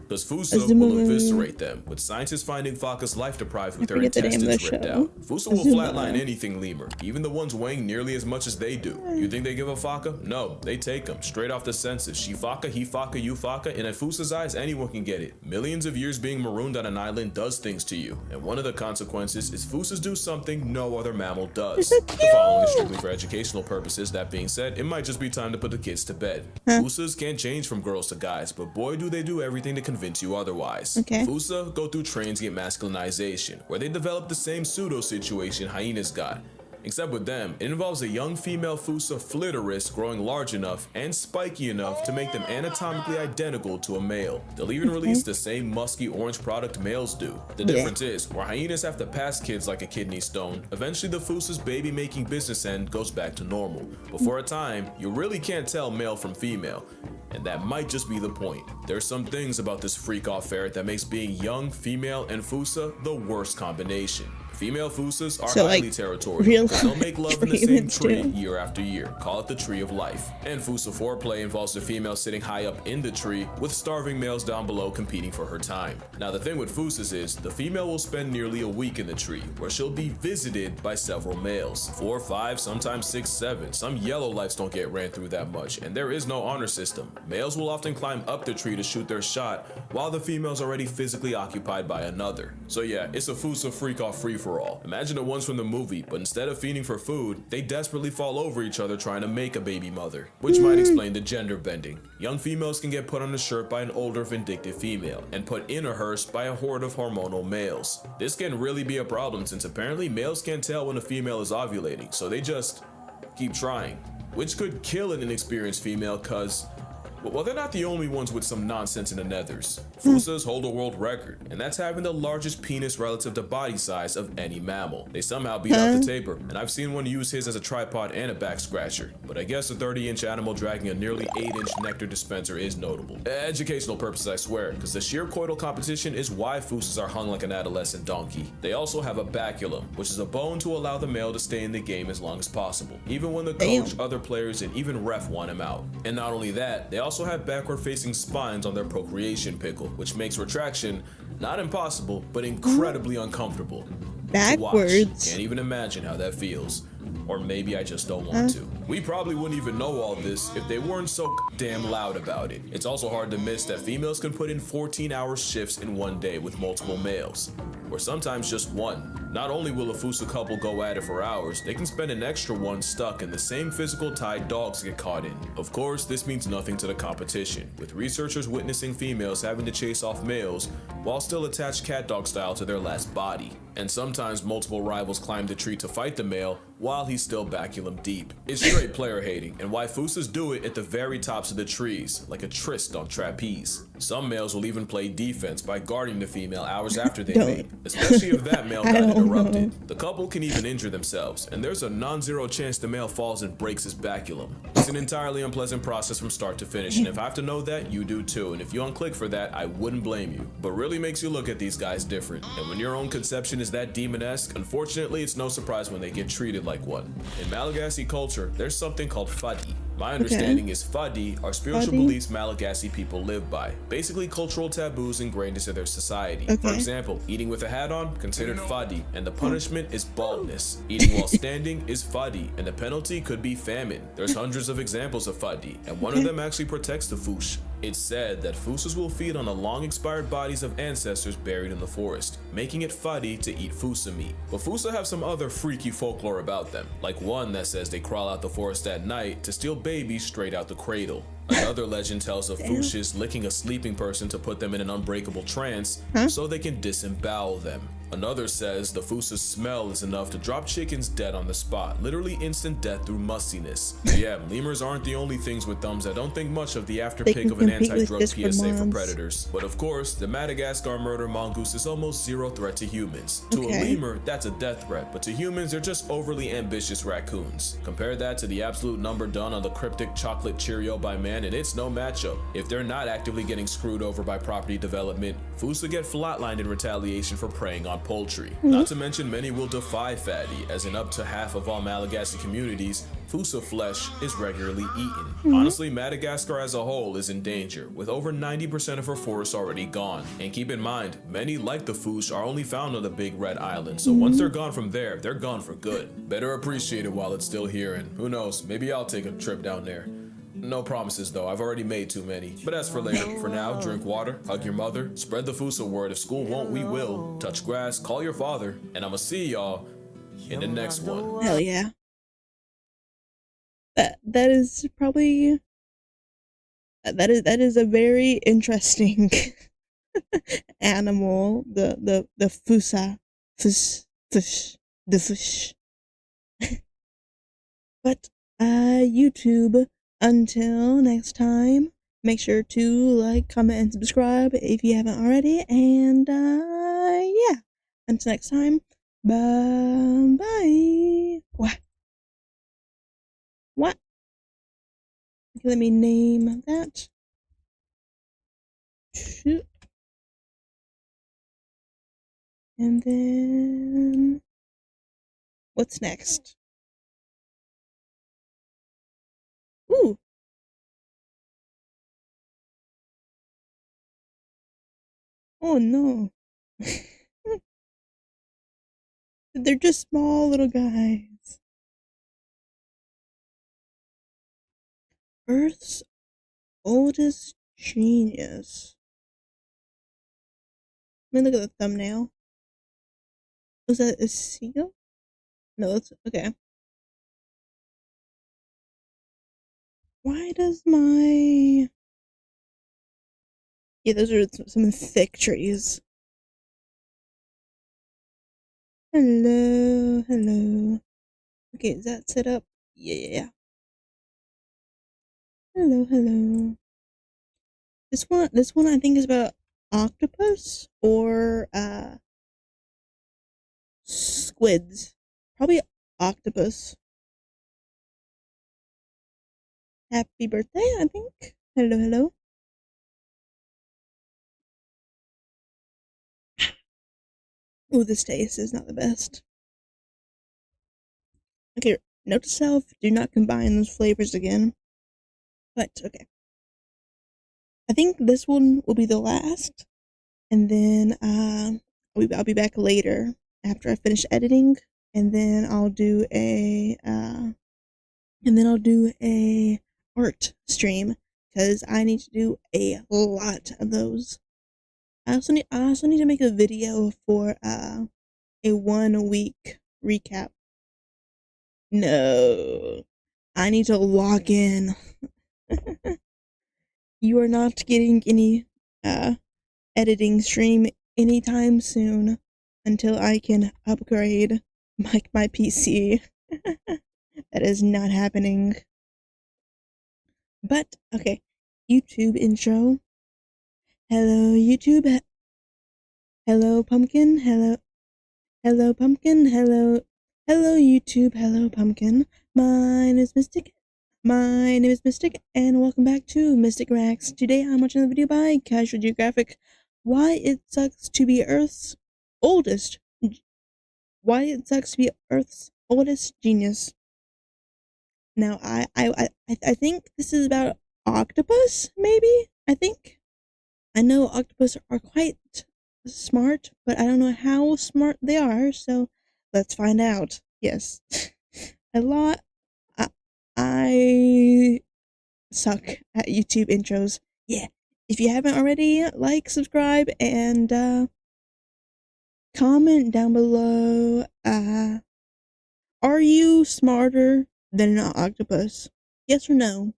because Fossa will eviscerate them, with scientists finding Focas life-deprived with their intestines ripped out. Fossa will flatline anything lemur, even the ones weighing nearly as much as they do. You think they give a Focka? No, they take them, straight off the senses. She-fucker, he-fucker, you-fucker, and in Fossa's eyes, anyone can get it. Millions of years being marooned on an island does things to you, and one of the consequences is Fossas do something no other mammal does. The following is strictly for educational purposes. That being said, it might just be time to put the kids to bed. Fossas can't change from girls to guys, but boy do they do everything to convince you otherwise. Fossa go through transient masculinization, where they develop the same pseudo situation hyenas got. Except with them, it involves a young female Fossa flitteris growing large enough and spiky enough to make them anatomically identical to a male. They'll even release the same musky orange product males do. The difference is, where hyenas have to pass kids like a kidney stone, eventually the Fossa's baby-making business end goes back to normal. But for a time, you really can't tell male from female. And that might just be the point. There's some things about this freak-off ferret that makes being young, female, and Fossa the worst combination. Female Fossas are highly territorial, because they'll make love in the same tree year after year. Call it the tree of life. And Fossa foreplay involves the female sitting high up in the tree, with starving males down below competing for her time. Now the thing with Fossas is, the female will spend nearly a week in the tree, where she'll be visited by several males. 4, 5, sometimes 6, 7. Some yellow lights don't get ran through that much, and there is no honor system. Males will often climb up the tree to shoot their shot, while the female's already physically occupied by another. So yeah, it's a Fossa freak-off free-for-all. Imagine the ones from the movie, but instead of feeding for food, they desperately fall over each other trying to make a baby mother, which might explain the gender bending. Young females can get put on a shirt by an older vindictive female, and put in a hearse by a horde of hormonal males. This can really be a problem since apparently males can't tell when a female is ovulating, so they just keep trying, which could kill an inexperienced female cause, well, they're not the only ones with some nonsense in the nethers. Fossas hold a world record, and that's having the largest penis relative to body size of any mammal. They somehow beat out the tapir, and I've seen one use his as a tripod and a back scratcher. But I guess a 30-inch animal dragging a nearly 8-inch nectar dispenser is notable. Educational purposes, I swear, because the sheer coital competition is why Fossas are hung like an adolescent donkey. They also have a baculum, which is a bone to allow the male to stay in the game as long as possible, even when the coach, other players, and even ref want him out. And not only that, they also have backward-facing spines on their procreation pickle, which makes retraction not impossible, but incredibly uncomfortable. Backwards. Can't even imagine how that feels. Or maybe I just don't want to. We probably wouldn't even know all this if they weren't so damn loud about it. It's also hard to miss that females can put in 14-hour shifts in one day with multiple males, or sometimes just one. Not only will a Fossa couple go at it for hours, they can spend an extra one stuck in the same physical tie dogs get caught in. Of course, this means nothing to the competition, with researchers witnessing females having to chase off males while still attached cat dog style to their last body. And sometimes multiple rivals climb the tree to fight the male while he's still baculum deep. It's straight player hating, and why Fossas do it at the very tops of the trees, like a tryst on trapeze. Some males will even play defense by guarding the female hours after they mate, especially if that male got interrupted. The couple can even injure themselves, and there's a non-zero chance the male falls and breaks his baculum. It's an entirely unpleasant process from start to finish, and if I have to know that, you do too, and if you unclick for that, I wouldn't blame you. But really makes you look at these guys different, and when your own conception is that demon-esque, unfortunately it's no surprise when they get treated like one. In Malagasy culture, there's something called fadi. My understanding is fadi are spiritual beliefs Malagasy people live by, basically cultural taboos ingrained into their society. For example, eating with a hat on, considered fadi, and the punishment is baldness. Eating while standing is fadi, and the penalty could be famine. There's hundreds of examples of fadi, and one of them actually protects the Fush. It's said that Fossas will feed on the long-expired bodies of ancestors buried in the forest, making it fadi to eat Fossa meat. But Fossa have some other freaky folklore about them, like one that says they crawl out the forest at night to steal babies straight out the cradle. Another legend tells of Damn. Fuchsias licking a sleeping person to put them in an unbreakable trance so they can disembowel them. Another says the Fussa's smell is enough to drop chickens dead on the spot, literally instant death through mustiness. But yeah, lemurs aren't the only things with thumbs that don't think much of the afterpick of an anti-drug PSA for predators. But of course, the Madagascar murder mongoose is almost zero threat to humans. To a lemur, that's a death threat, but to humans, they're just overly ambitious raccoons. Compare that to the absolute number done on the cryptic chocolate Cheerio by man, and it's no matchup. If they're not actively getting screwed over by property development, Fossa get flatlined in retaliation for preying on poultry. Not to mention many will defy fatty, as in up to half of all Malagasy communities, Fossa flesh is regularly eaten. Honestly, Madagascar as a whole is in danger, with over 90% of her forests already gone. And keep in mind, many like the Fossa are only found on the Big Red Island, so once they're gone from there, they're gone for good. Better appreciate it while it's still here, and who knows, maybe I'll take a trip down there. No promises though, I've already made too many. But as for later, for now, drink water, hug your mother, spread the Fossa word. If school won't, we will. Touch grass, call your father, and I'ma see y'all in the next one. Hell yeah. That is probably that is a very interesting animal. The Fossa. The fish. But YouTube, until next time, make sure to like, comment, and subscribe if you haven't already. And yeah, until next time, bye. What? Okay, let me name that. And then what's next? Ooh. Oh no. They're just small little guys. Earth's oldest genius. Let me look at the thumbnail. Was that a seagull? No, that's okay. Why does my... Yeah, those are some thick trees. Hello. Okay, is that set up? Yeah. Hello. This one I think is about octopus or squids. Probably octopus. Happy birthday, I think. Hello. Ooh, this taste is not the best. Okay, note to self, do not combine those flavors again. But, okay. I think this one will be the last. And then, I'll be back later after I finish editing. And then I'll do a, art stream. Because I need to do a lot of those. I also need to make a video for, a 1 week recap. No, I need to log in. You are not getting any editing stream anytime soon until I can upgrade my PC. That is not happening. But okay, YouTube intro. Hello YouTube. Hello pumpkin. Hello pumpkin. Hello YouTube. Hello pumpkin. My name is Mistic. And welcome back to Mystic Reacts. Today I'm watching the video by Casual Geographic. Why it sucks to be Earth's oldest genius. Now I think this is about octopus, maybe? I know octopus are quite smart, but I don't know how smart they are, so let's find out. Yes. I suck at YouTube intros. Yeah. If you haven't already, like, subscribe, and comment down below. Are you smarter than an octopus? Yes or no?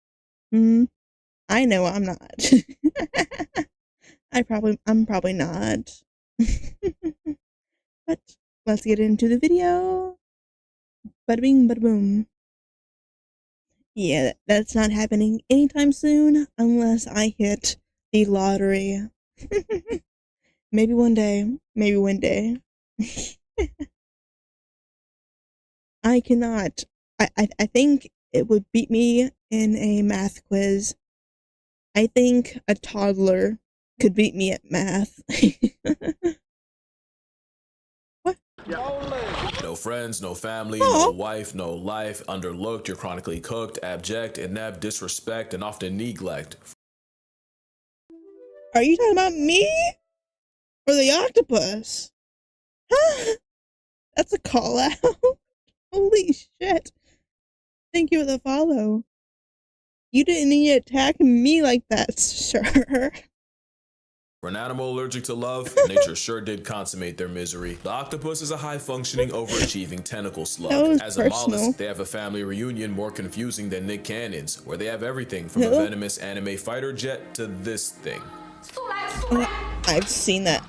I know I'm not. I'm probably not. But let's get into the video. Bada bing, bada boom. Yeah, that's not happening anytime soon unless I hit the lottery. Maybe one day. Maybe one day. I cannot. I think it would beat me in a math quiz. I think a toddler could beat me at math. What? No friends, no family, no wife, no life. Underlooked, you're chronically cooked, abject, inept, disrespect, and often neglect. Are you talking about me? Or the octopus? Huh? That's a call out. Holy shit. Thank you for the follow. You didn't need to attack me like that, sir. For an animal allergic to love, nature sure did consummate their misery. The octopus is a high-functioning, overachieving tentacle slug. As a mollusk, they have a family reunion more confusing than Nick Cannon's, where they have everything from a venomous anime fighter jet to this thing. I've seen that.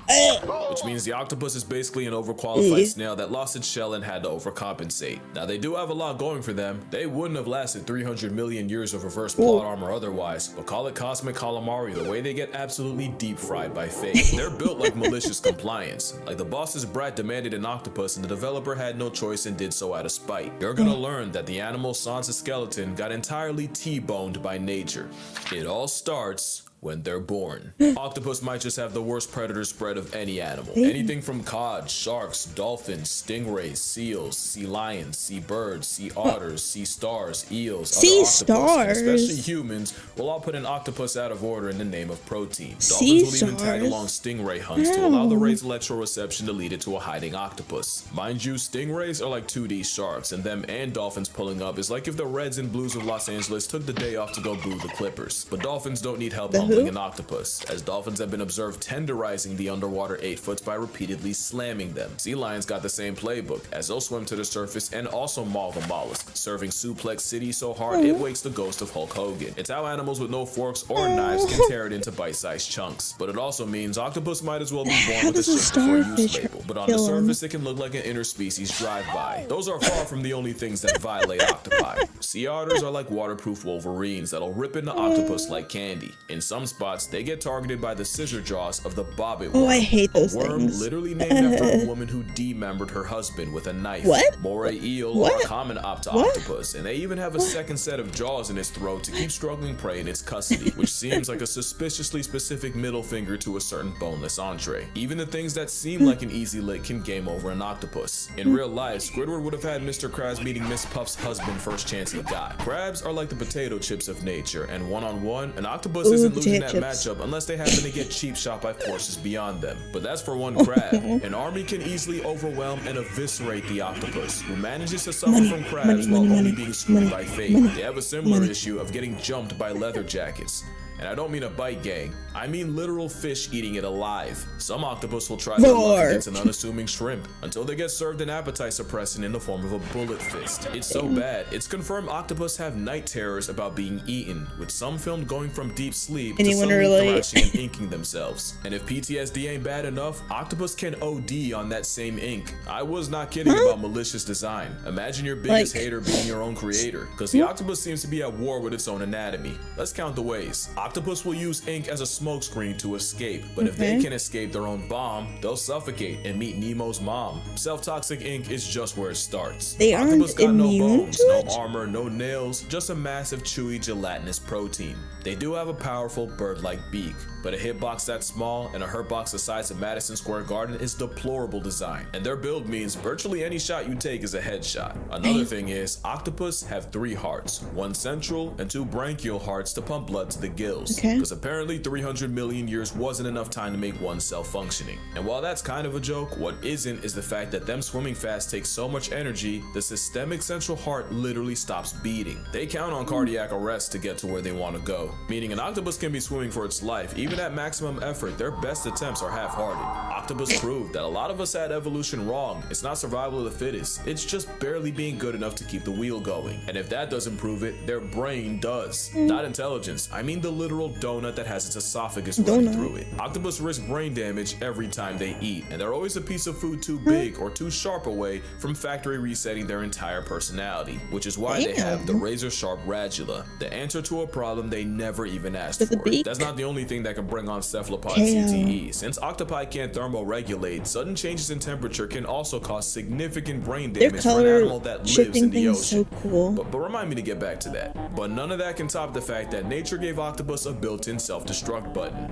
Which means the octopus is basically an overqualified snail that lost its shell and had to overcompensate. Now they do have a lot going for them. They wouldn't have lasted 300 million years of reverse plot armor otherwise, but call it cosmic calamari the way they get absolutely deep fried by fate. They're built like malicious compliance. Like the boss's brat demanded an octopus and the developer had no choice and did so out of spite. You're gonna learn that the animal sans a skeleton got entirely T-boned by nature. It all starts when they're born. Octopus might just have the worst predator spread of any animal. Anything from cod, sharks, dolphins, stingrays, seals, sea lions, sea birds, sea otters, sea stars, eels, sea stars, especially humans, will all put an octopus out of order in the name of protein. Dolphins will even tag along stingray hunts to allow the ray's electroreception to lead it to a hiding octopus. Mind you, stingrays are like 2D sharks, and them and dolphins pulling up is like if the Reds and Blues of Los Angeles took the day off to go boo the Clippers. But dolphins don't need help humbling an octopus, as dolphins have been observed tenderizing the underwater 8-foots by repeatedly slamming them. Sea lions got the same playbook, as they'll swim to the surface and also maul the mollusk, serving Suplex City so hard it wakes the ghost of Hulk Hogan. It's how animals with no forks or knives can tear it into bite-sized chunks. But it also means octopus might as well be born with a ship before use label, but on the surface it can look like an interspecies drive-by. Those are far from the only things that violate octopi. Sea otters are like waterproof Wolverines that'll rip into octopus like candy. In some spots, they get targeted by the scissor jaws of the bobbit worm. Oh, I hate those a worm things. Literally named after a woman who demembered her husband with a knife. What? Moray eel are a common octopus, and they even have a second set of jaws in its throat to keep struggling prey in its custody, which seems like a suspiciously specific middle finger to a certain boneless entree. Even the things that seem like an easy lick can game over an octopus. In real life, Squidward would have had Mr. Krabs meeting Miss Puff's husband first chance he got. Crabs are like the potato chips of nature, and one-on-one, an octopus isn't losing that matchup unless they happen to get cheap shot by forces beyond them. But that's for one crab. An army can easily overwhelm and eviscerate the octopus, who manages to suffer from crabs while only being screwed by fate. They have a similar issue of getting jumped by leather jackets. And I don't mean a bite gang, I mean literal fish eating it alive. Some octopus will try their luck against an unassuming shrimp until they get served an appetite suppressant in the form of a bullet fist. It's so bad, it's confirmed octopus have night terrors about being eaten, with some filmed going from deep sleep to suddenly thrashing and inking themselves. And if PTSD ain't bad enough, octopus can OD on that same ink. I was not kidding about malicious design. Imagine your biggest hater being your own creator, because the octopus seems to be at war with its own anatomy. Let's count the ways. Octopus will use ink as a smokescreen to escape, but if they can escape their own bomb, they'll suffocate and meet Nemo's mom. Self-toxic ink is just where it starts. Octopus got no bones, no armor, no nails, just a massive chewy gelatinous protein. They do have a powerful bird-like beak, but a hitbox that small and a hurtbox the size of Madison Square Garden is deplorable design, and their build means virtually any shot you take is a headshot. Another thing is, octopus have 3 hearts, 1 central and 2 branchial hearts to pump blood to the gills. Because apparently 300 million years wasn't enough time to make one cell functioning. And while that's kind of a joke, what isn't is the fact that them swimming fast takes so much energy, the systemic central heart literally stops beating. They count on cardiac arrest to get to where they want to go, meaning an octopus can be swimming for its life. Even at maximum effort, their best attempts are half-hearted. Octopus proved that a lot of us had evolution wrong. It's not survival of the fittest. It's just barely being good enough to keep the wheel going. And if that doesn't prove it, their brain does. Not intelligence. I mean the literal donut that has its esophagus running through it. Octopus risk brain damage every time they eat, and they're always a piece of food too big or too sharp away from factory resetting their entire personality, which is why they have the razor-sharp radula, the answer to a problem they never even asked for. That's not the only thing that can bring on cephalopod CTE. Since octopi can't thermoregulate, sudden changes in temperature can also cause significant brain damage for an animal that lives in the ocean. So cool. But remind me to get back to that. But none of that can top the fact that nature gave octopus a built-in self-destruct button.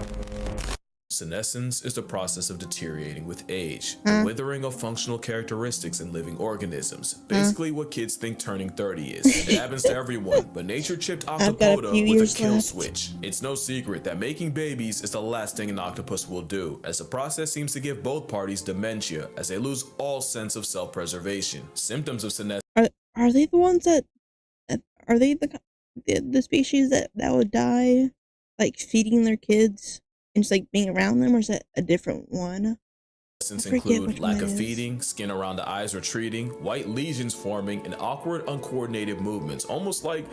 Senescence is the process of deteriorating with age, the withering of functional characteristics in living organisms. Basically what kids think turning 30 is. It happens to everyone, but nature chipped Octopoda with a kill switch. It's no secret that making babies is the last thing an octopus will do, as the process seems to give both parties dementia, as they lose all sense of self-preservation. Symptoms of senescence. Are they the ones that are they the species that would die, like feeding their kids and just like being around them, or is that a different one? Include lack of feeding, skin around the eyes retreating, white lesions forming, and awkward, uncoordinated movements, almost like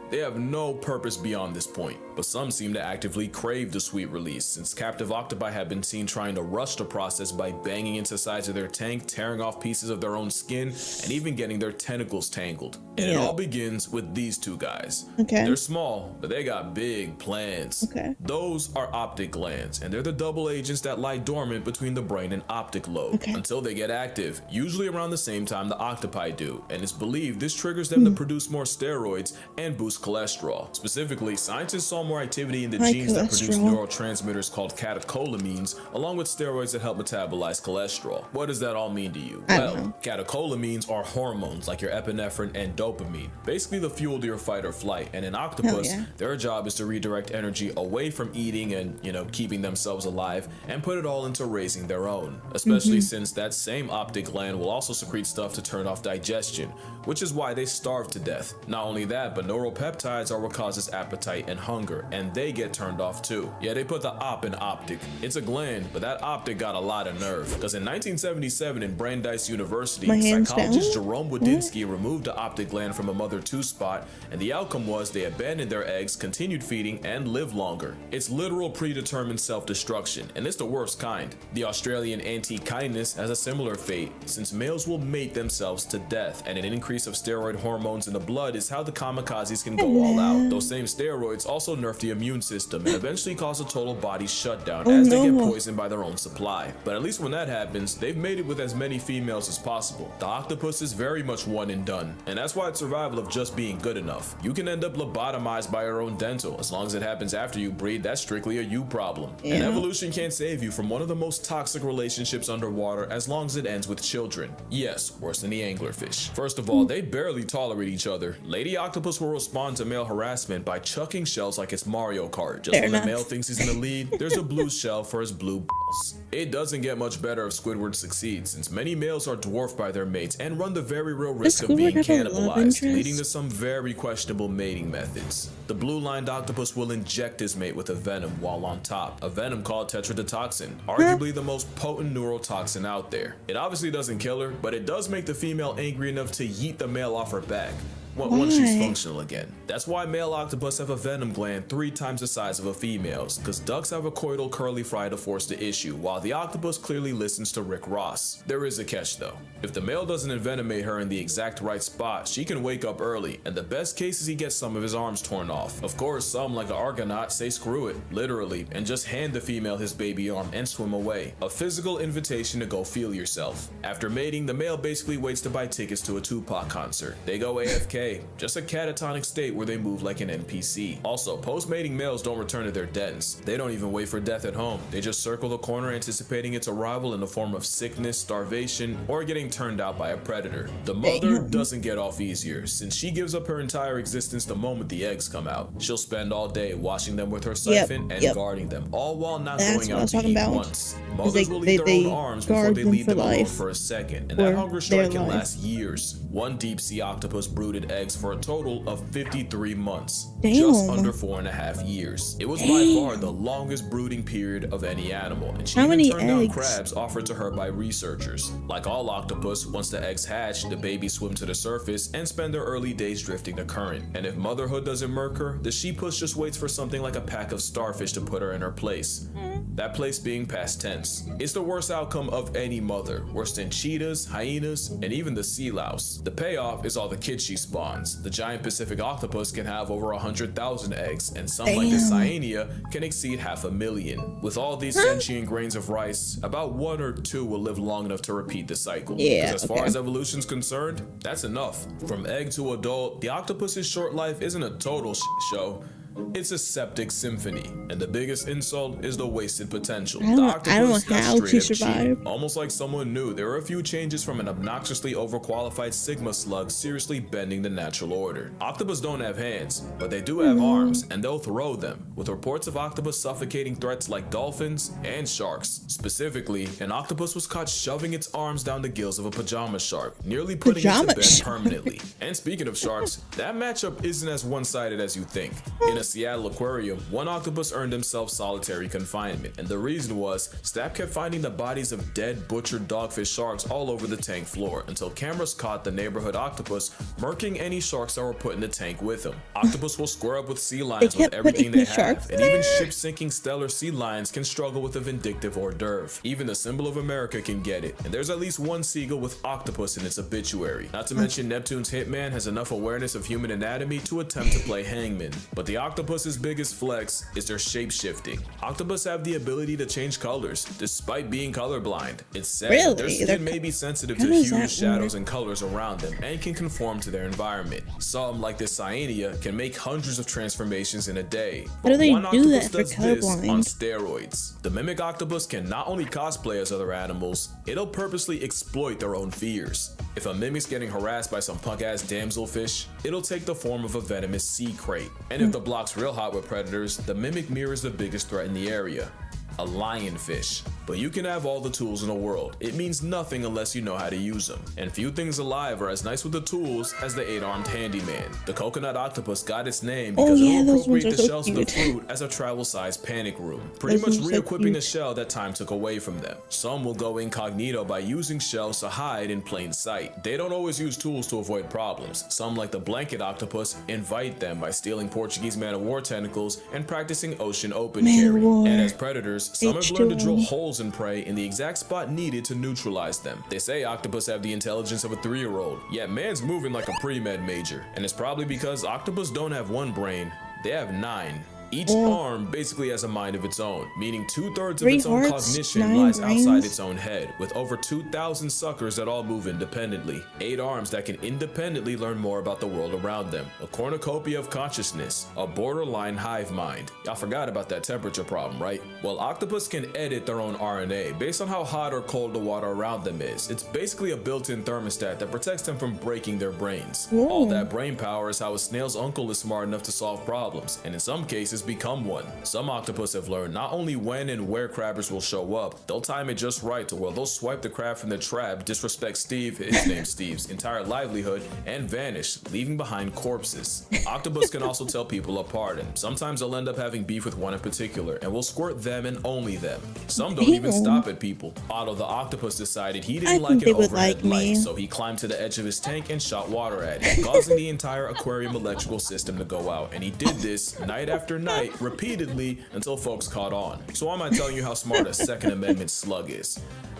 they have no purpose beyond this point. But some seem to actively crave the sweet release, since captive octopi have been seen trying to rush the process by banging into sides of their tank, tearing off pieces of their own skin, and even getting their tentacles tangled. And it all begins with these two guys. They're small, but they got big plans. Those are optic glands, and they're the double agents that lie dormant between the brain and optic lobe until they get active, usually around the same time the octopi do, and it's believed this triggers them to produce more steroids and boost cholesterol. Specifically, scientists saw more activity in the genes that produce neurotransmitters called catecholamines, along with steroids that help metabolize cholesterol. What does that all mean to you? Well, catecholamines are hormones like your epinephrine and dopamine, basically the fuel to your fight or flight. And in octopus, their job is to redirect energy away from eating and, keeping themselves alive, and put it all into raising their own, especially since that same optic gland will also secrete stuff to turn off digestion, which is why they starve to death. Not only that, but neuropeptides are what causes appetite and hunger, and they get turned off too. Yeah, they put the op in optic. It's a gland, but that optic got a lot of nerve, because in 1977 in Brandeis University, psychologist Jerome Wodinsky removed the optic gland from a mother 2 spot, and the outcome was they abandoned their eggs, continued feeding, and lived longer. It's literal predetermined self-destruction, and it's the worst kind. The Australian anti-kindness has a similar fate, since males will mate themselves to death, and an increase of steroid hormones in the blood is how the kamikazes can go all out. Those same steroids also nerf the immune system and eventually cause a total body shutdown as they get poisoned by their own supply. But at least when that happens, they've mated with as many females as possible. The octopus is very much one and done, and that's why it's survival of just being good enough. You can end up lobotomized by your own dental. As long as it happens after you breed, that's strictly a you problem. And evolution can't save you from one of the most toxic relationships underwater as long as it ends with children. Yes, worse than the anglerfish. First of all, they barely tolerate each other. Lady octopus will respond to male harassment by chucking shells like it's Mario Kart. Just when the male thinks he's in the lead, there's a blue shell for his blue balls. It doesn't get much better if Squidward succeeds, since many males are dwarfed by their mates and run the very real risk of being cannibalized, leading to some very questionable mating methods. The blue-lined octopus will inject his mate with a venom while on top, a venom called tetrodotoxin, arguably the most potent neurotoxin out there. It obviously doesn't kill her, but it does make the female angry enough to yeet the male off her back. Once she's functional again. That's why male octopus have a venom gland 3 times the size of a female's, because ducks have a coital curly fry to force the issue, while the octopus clearly listens to Rick Ross. There is a catch though. If the male doesn't envenomate her in the exact right spot, she can wake up early, and the best case is he gets some of his arms torn off. Of course, some, like an Argonaut, say screw it, literally, and just hand the female his baby arm and swim away. A physical invitation to go feel yourself. After mating, the male basically waits to buy tickets to a Tupac concert. They go AFK. Just a catatonic state where they move like an NPC. Also, post-mating males don't return to their dens. They don't even wait for death at home. They just circle the corner anticipating its arrival in the form of sickness, starvation, or getting turned out by a predator. The mother doesn't get off easier, since she gives up her entire existence the moment the eggs come out. She'll spend all day washing them with her siphon and guarding them, all while not going out to eat once. Mothers will eat their own arms before they leave them alone for a second, and that hunger strike can last years. One deep sea octopus brooded eggs for a total of 53 months, Damn. just under 4.5 years. It was by far the longest brooding period of any animal, and she even turned down crabs offered to her by researchers. Like all octopus, once the eggs hatch, the babies swim to the surface and spend their early days drifting the current. And if motherhood doesn't murk her, the she-puss just waits for something like a pack of starfish to put her in her place. That place being past tense. It's the worst outcome of any mother, worse than cheetahs, hyenas, and even the sea louse. The payoff is all the kids she spawns. The giant Pacific octopus can have over 100,000 eggs, and some like the cyanea can exceed 500,000. With all these sentient grains of rice, about 1 or 2 will live long enough to repeat the cycle. Because as far as evolution's concerned, that's enough. From egg to adult, the octopus's short life isn't a total show. It's a septic symphony, and the biggest insult is the wasted potential. The octopus got straight up cheated. Almost like someone knew there were a few changes from an obnoxiously overqualified sigma slug seriously bending the natural order. Octopus don't have hands, but they do have arms, and they'll throw them, with reports of octopus suffocating threats like dolphins and sharks. Specifically, an octopus was caught shoving its arms down the gills of a pajama shark, nearly putting it to bed permanently. And speaking of sharks, that matchup isn't as one-sided as you think. In a Seattle aquarium, one octopus earned himself solitary confinement, and the reason was staff kept finding the bodies of dead, butchered dogfish sharks all over the tank floor until cameras caught the neighborhood octopus murking any sharks that were put in the tank with him. Octopus will square up with sea lions with everything they have, and even ship-sinking stellar sea lions can struggle with a vindictive hors d'oeuvre. Even the symbol of America can get it, and there's at least one seagull with octopus in its obituary. Not to mention Neptune's hitman has enough awareness of human anatomy to attempt to play hangman. But the octopus's biggest flex is their shape-shifting. Octopus have the ability to change colors, despite being colorblind. It's sad that their skin may be sensitive to hues, shadows, and colors around them, and can conform to their environment. Some, like this cyanea, can make hundreds of transformations in a day. How do they one do that octopus for does this colorblind? on steroids. The mimic octopus can not only cosplay as other animals, it'll purposely exploit their own fears. If a mimic's getting harassed by some punk-ass damselfish, it'll take the form of a venomous sea crate. And if the block's real hot with predators, the mimic mirrors the biggest threat in the area: a lionfish. But you can have all the tools in the world. It means nothing unless you know how to use them. And few things alive are as nice with the tools as the 8-armed handyman. The coconut octopus got its name because it'll appropriate the shells of the fruit as a travel-sized panic room, pretty much re-equipping a shell that time took away from them. Some will go incognito by using shells to hide in plain sight. They don't always use tools to avoid problems. Some, like the blanket octopus, invite them by stealing Portuguese man-of-war tentacles and practicing ocean open carry. And as predators, some have learned to drill holes in prey in the exact spot needed to neutralize them. They say octopus have the intelligence of a 3-year-old, yet man's moving like a pre-med major. And it's probably because octopus don't have one brain, they have 9. Each arm basically has a mind of its own, meaning 2/3 of its own cognition lies outside its own head, with over 2,000 suckers that all move independently. 8 arms that can independently learn more about the world around them. A cornucopia of consciousness, a borderline hive mind. Y'all forgot about that temperature problem, right? Well, octopus can edit their own RNA based on how hot or cold the water around them is. It's basically a built-in thermostat that protects them from breaking their brains. All that brain power is how a snail's uncle is smart enough to solve problems, and in some cases become one. Some octopus have learned not only when and where crabbers will show up, they'll time it just right to where they'll swipe the crab from the trap, disrespect Steve, his name's Steve's entire livelihood, and vanish, leaving behind corpses. Octopus can also tell people apart, and sometimes they'll end up having beef with one in particular, and will squirt them and only them. Some don't even stop at people. Otto the octopus decided he didn't like an overhead light, so he climbed to the edge of his tank and shot water at it, causing the entire aquarium electrical system to go out. And he did this night after night, repeatedly, until folks caught on. So why am I telling you how smart a Second Amendment slug is?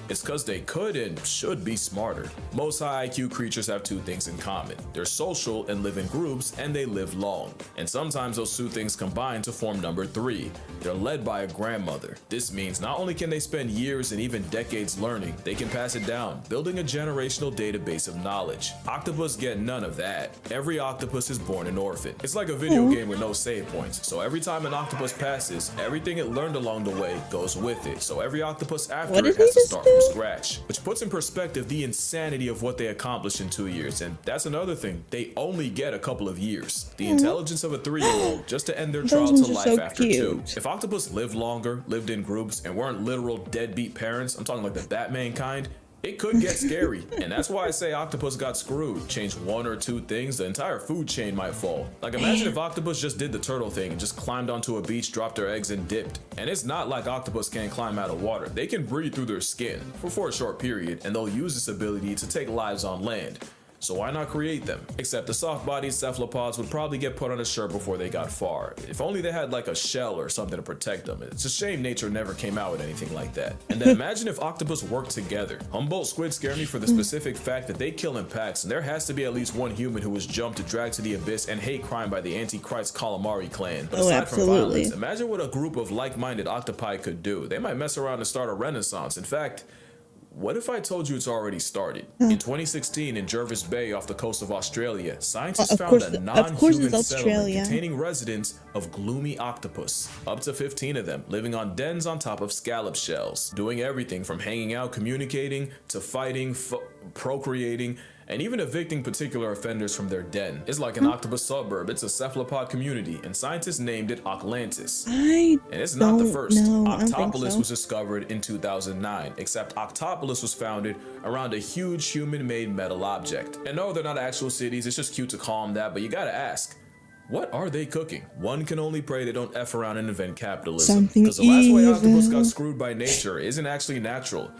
It's because they could and should be smarter. Most high IQ creatures have 2 things in common. They're social and live in groups, and they live long. And sometimes those 2 things combine to form number 3. They're led by a grandmother. This means not only can they spend years and even decades learning, they can pass it down, building a generational database of knowledge. Octopus get none of that. Every octopus is born an orphan. It's like a video game with no save points. So every time an octopus passes, everything it learned along the way goes with it. So every octopus after it has to start from scratch, which puts in perspective the insanity of what they accomplished in 2 years. And that's another thing, they only get a couple of years. The intelligence of a 3-year-old just to end their trial to life after 2. If octopus lived longer, lived in groups, and weren't literal deadbeat parents, I'm talking like the Batman kind, It could get scary, and that's why I say octopus got screwed. Change one or two things, the entire food chain might fall. Like, imagine if octopus just did the turtle thing and just climbed onto a beach, dropped their eggs, and dipped. And it's not like octopus can't climb out of water. They can breathe through their skin for a short period, and they'll use this ability to take lives on land. So why not create them? Except the soft-bodied cephalopods would probably get put on a shirt before they got far. If only they had like a shell or something to protect them. It's a shame nature never came out with anything like that. And then imagine if octopus worked together. Humboldt squid scare me for the specific fact that they kill in packs, and there has to be at least one human who was jumped to drag to the abyss and hate crime by the Antichrist calamari clan. But aside from violence, imagine what a group of like-minded octopi could do. They might mess around and start a renaissance. In fact, what if I told you it's already started? In 2016, in Jervis Bay off the coast of Australia, scientists found a non-human settlement containing residents of gloomy octopus. Up to 15 of them, living on dens on top of scallop shells, doing everything from hanging out, communicating, to fighting, procreating, and even evicting particular offenders from their den. It's like an octopus suburb. It's a cephalopod community, and scientists named it Oclantis. And it's not the first. Octopolis was discovered in 2009, except Octopolis was founded around a huge human-made metal object. And no, they're not actual cities. It's just cute to call them that, but you gotta ask, what are they cooking? One can only pray they don't F around and invent capitalism. Because the last way octopus got screwed by nature isn't actually natural,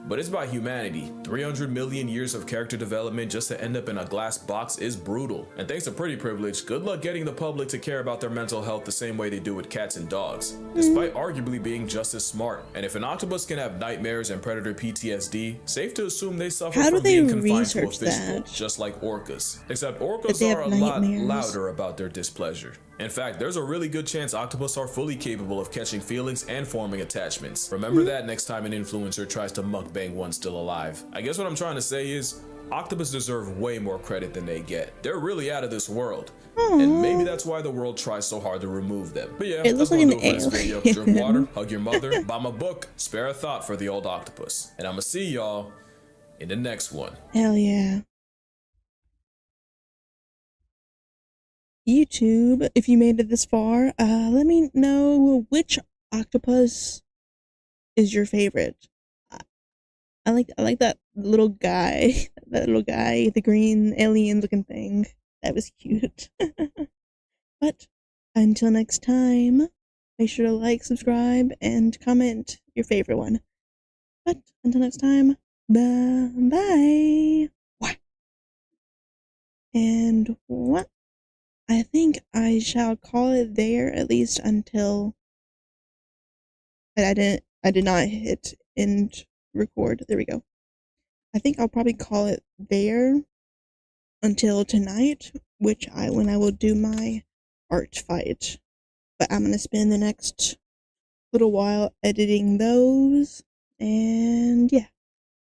but it's by humanity. 300 million years of character development just to end up in a glass box is brutal. And thanks to pretty privilege, good luck getting the public to care about their mental health the same way they do with cats and dogs, despite arguably being just as smart. And if an octopus can have nightmares and predator PTSD, safe to assume they suffer from being confined to a fishbowl, just like orcas. Except orcas are a lot louder about their displeasure. In fact, there's a really good chance octopus are fully capable of catching feelings and forming attachments. Remember that next time an influencer tries to mukbang one still alive. I guess what I'm trying to say is, octopus deserve way more credit than they get. They're really out of this world. And maybe that's why the world tries so hard to remove them. But yeah, that's gonna do it for this video. Drink water, hug your mother, buy my book, spare a thought for the old octopus. And I'ma see y'all in the next one. Hell yeah. YouTube, if you made it this far, let me know which octopus is your favorite. I like that little guy, the green alien looking thing. That was cute. But until next time, make sure to like, subscribe, and comment your favorite one. But until next time, bye. And what? I think I shall call it there, at least until I did not hit end record. There we go. I think I'll probably call it there until tonight, when I will do my art fight. But I'm gonna spend the next little while editing those, and yeah,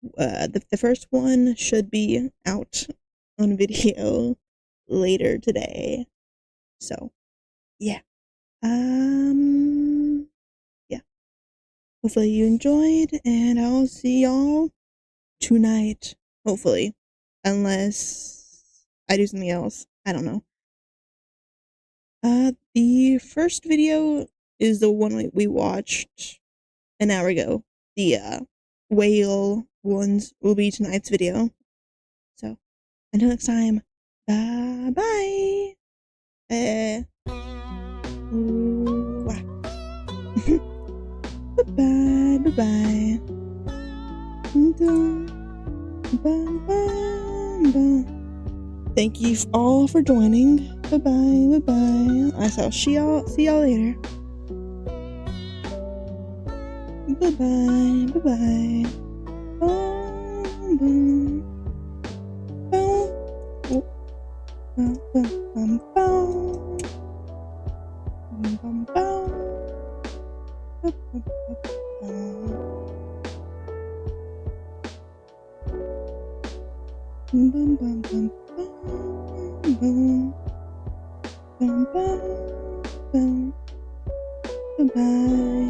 the first one should be out on video later today. So yeah, yeah, hopefully you enjoyed, and I'll see y'all tonight, hopefully, unless I do something else. I don't know. The first video is the one we watched an hour ago. The whale ones will be tonight's video. So until next time, bye bye. Bye bye. Thank you all for joining. Bye bye. I shall see y'all later. Bye bye. Bye.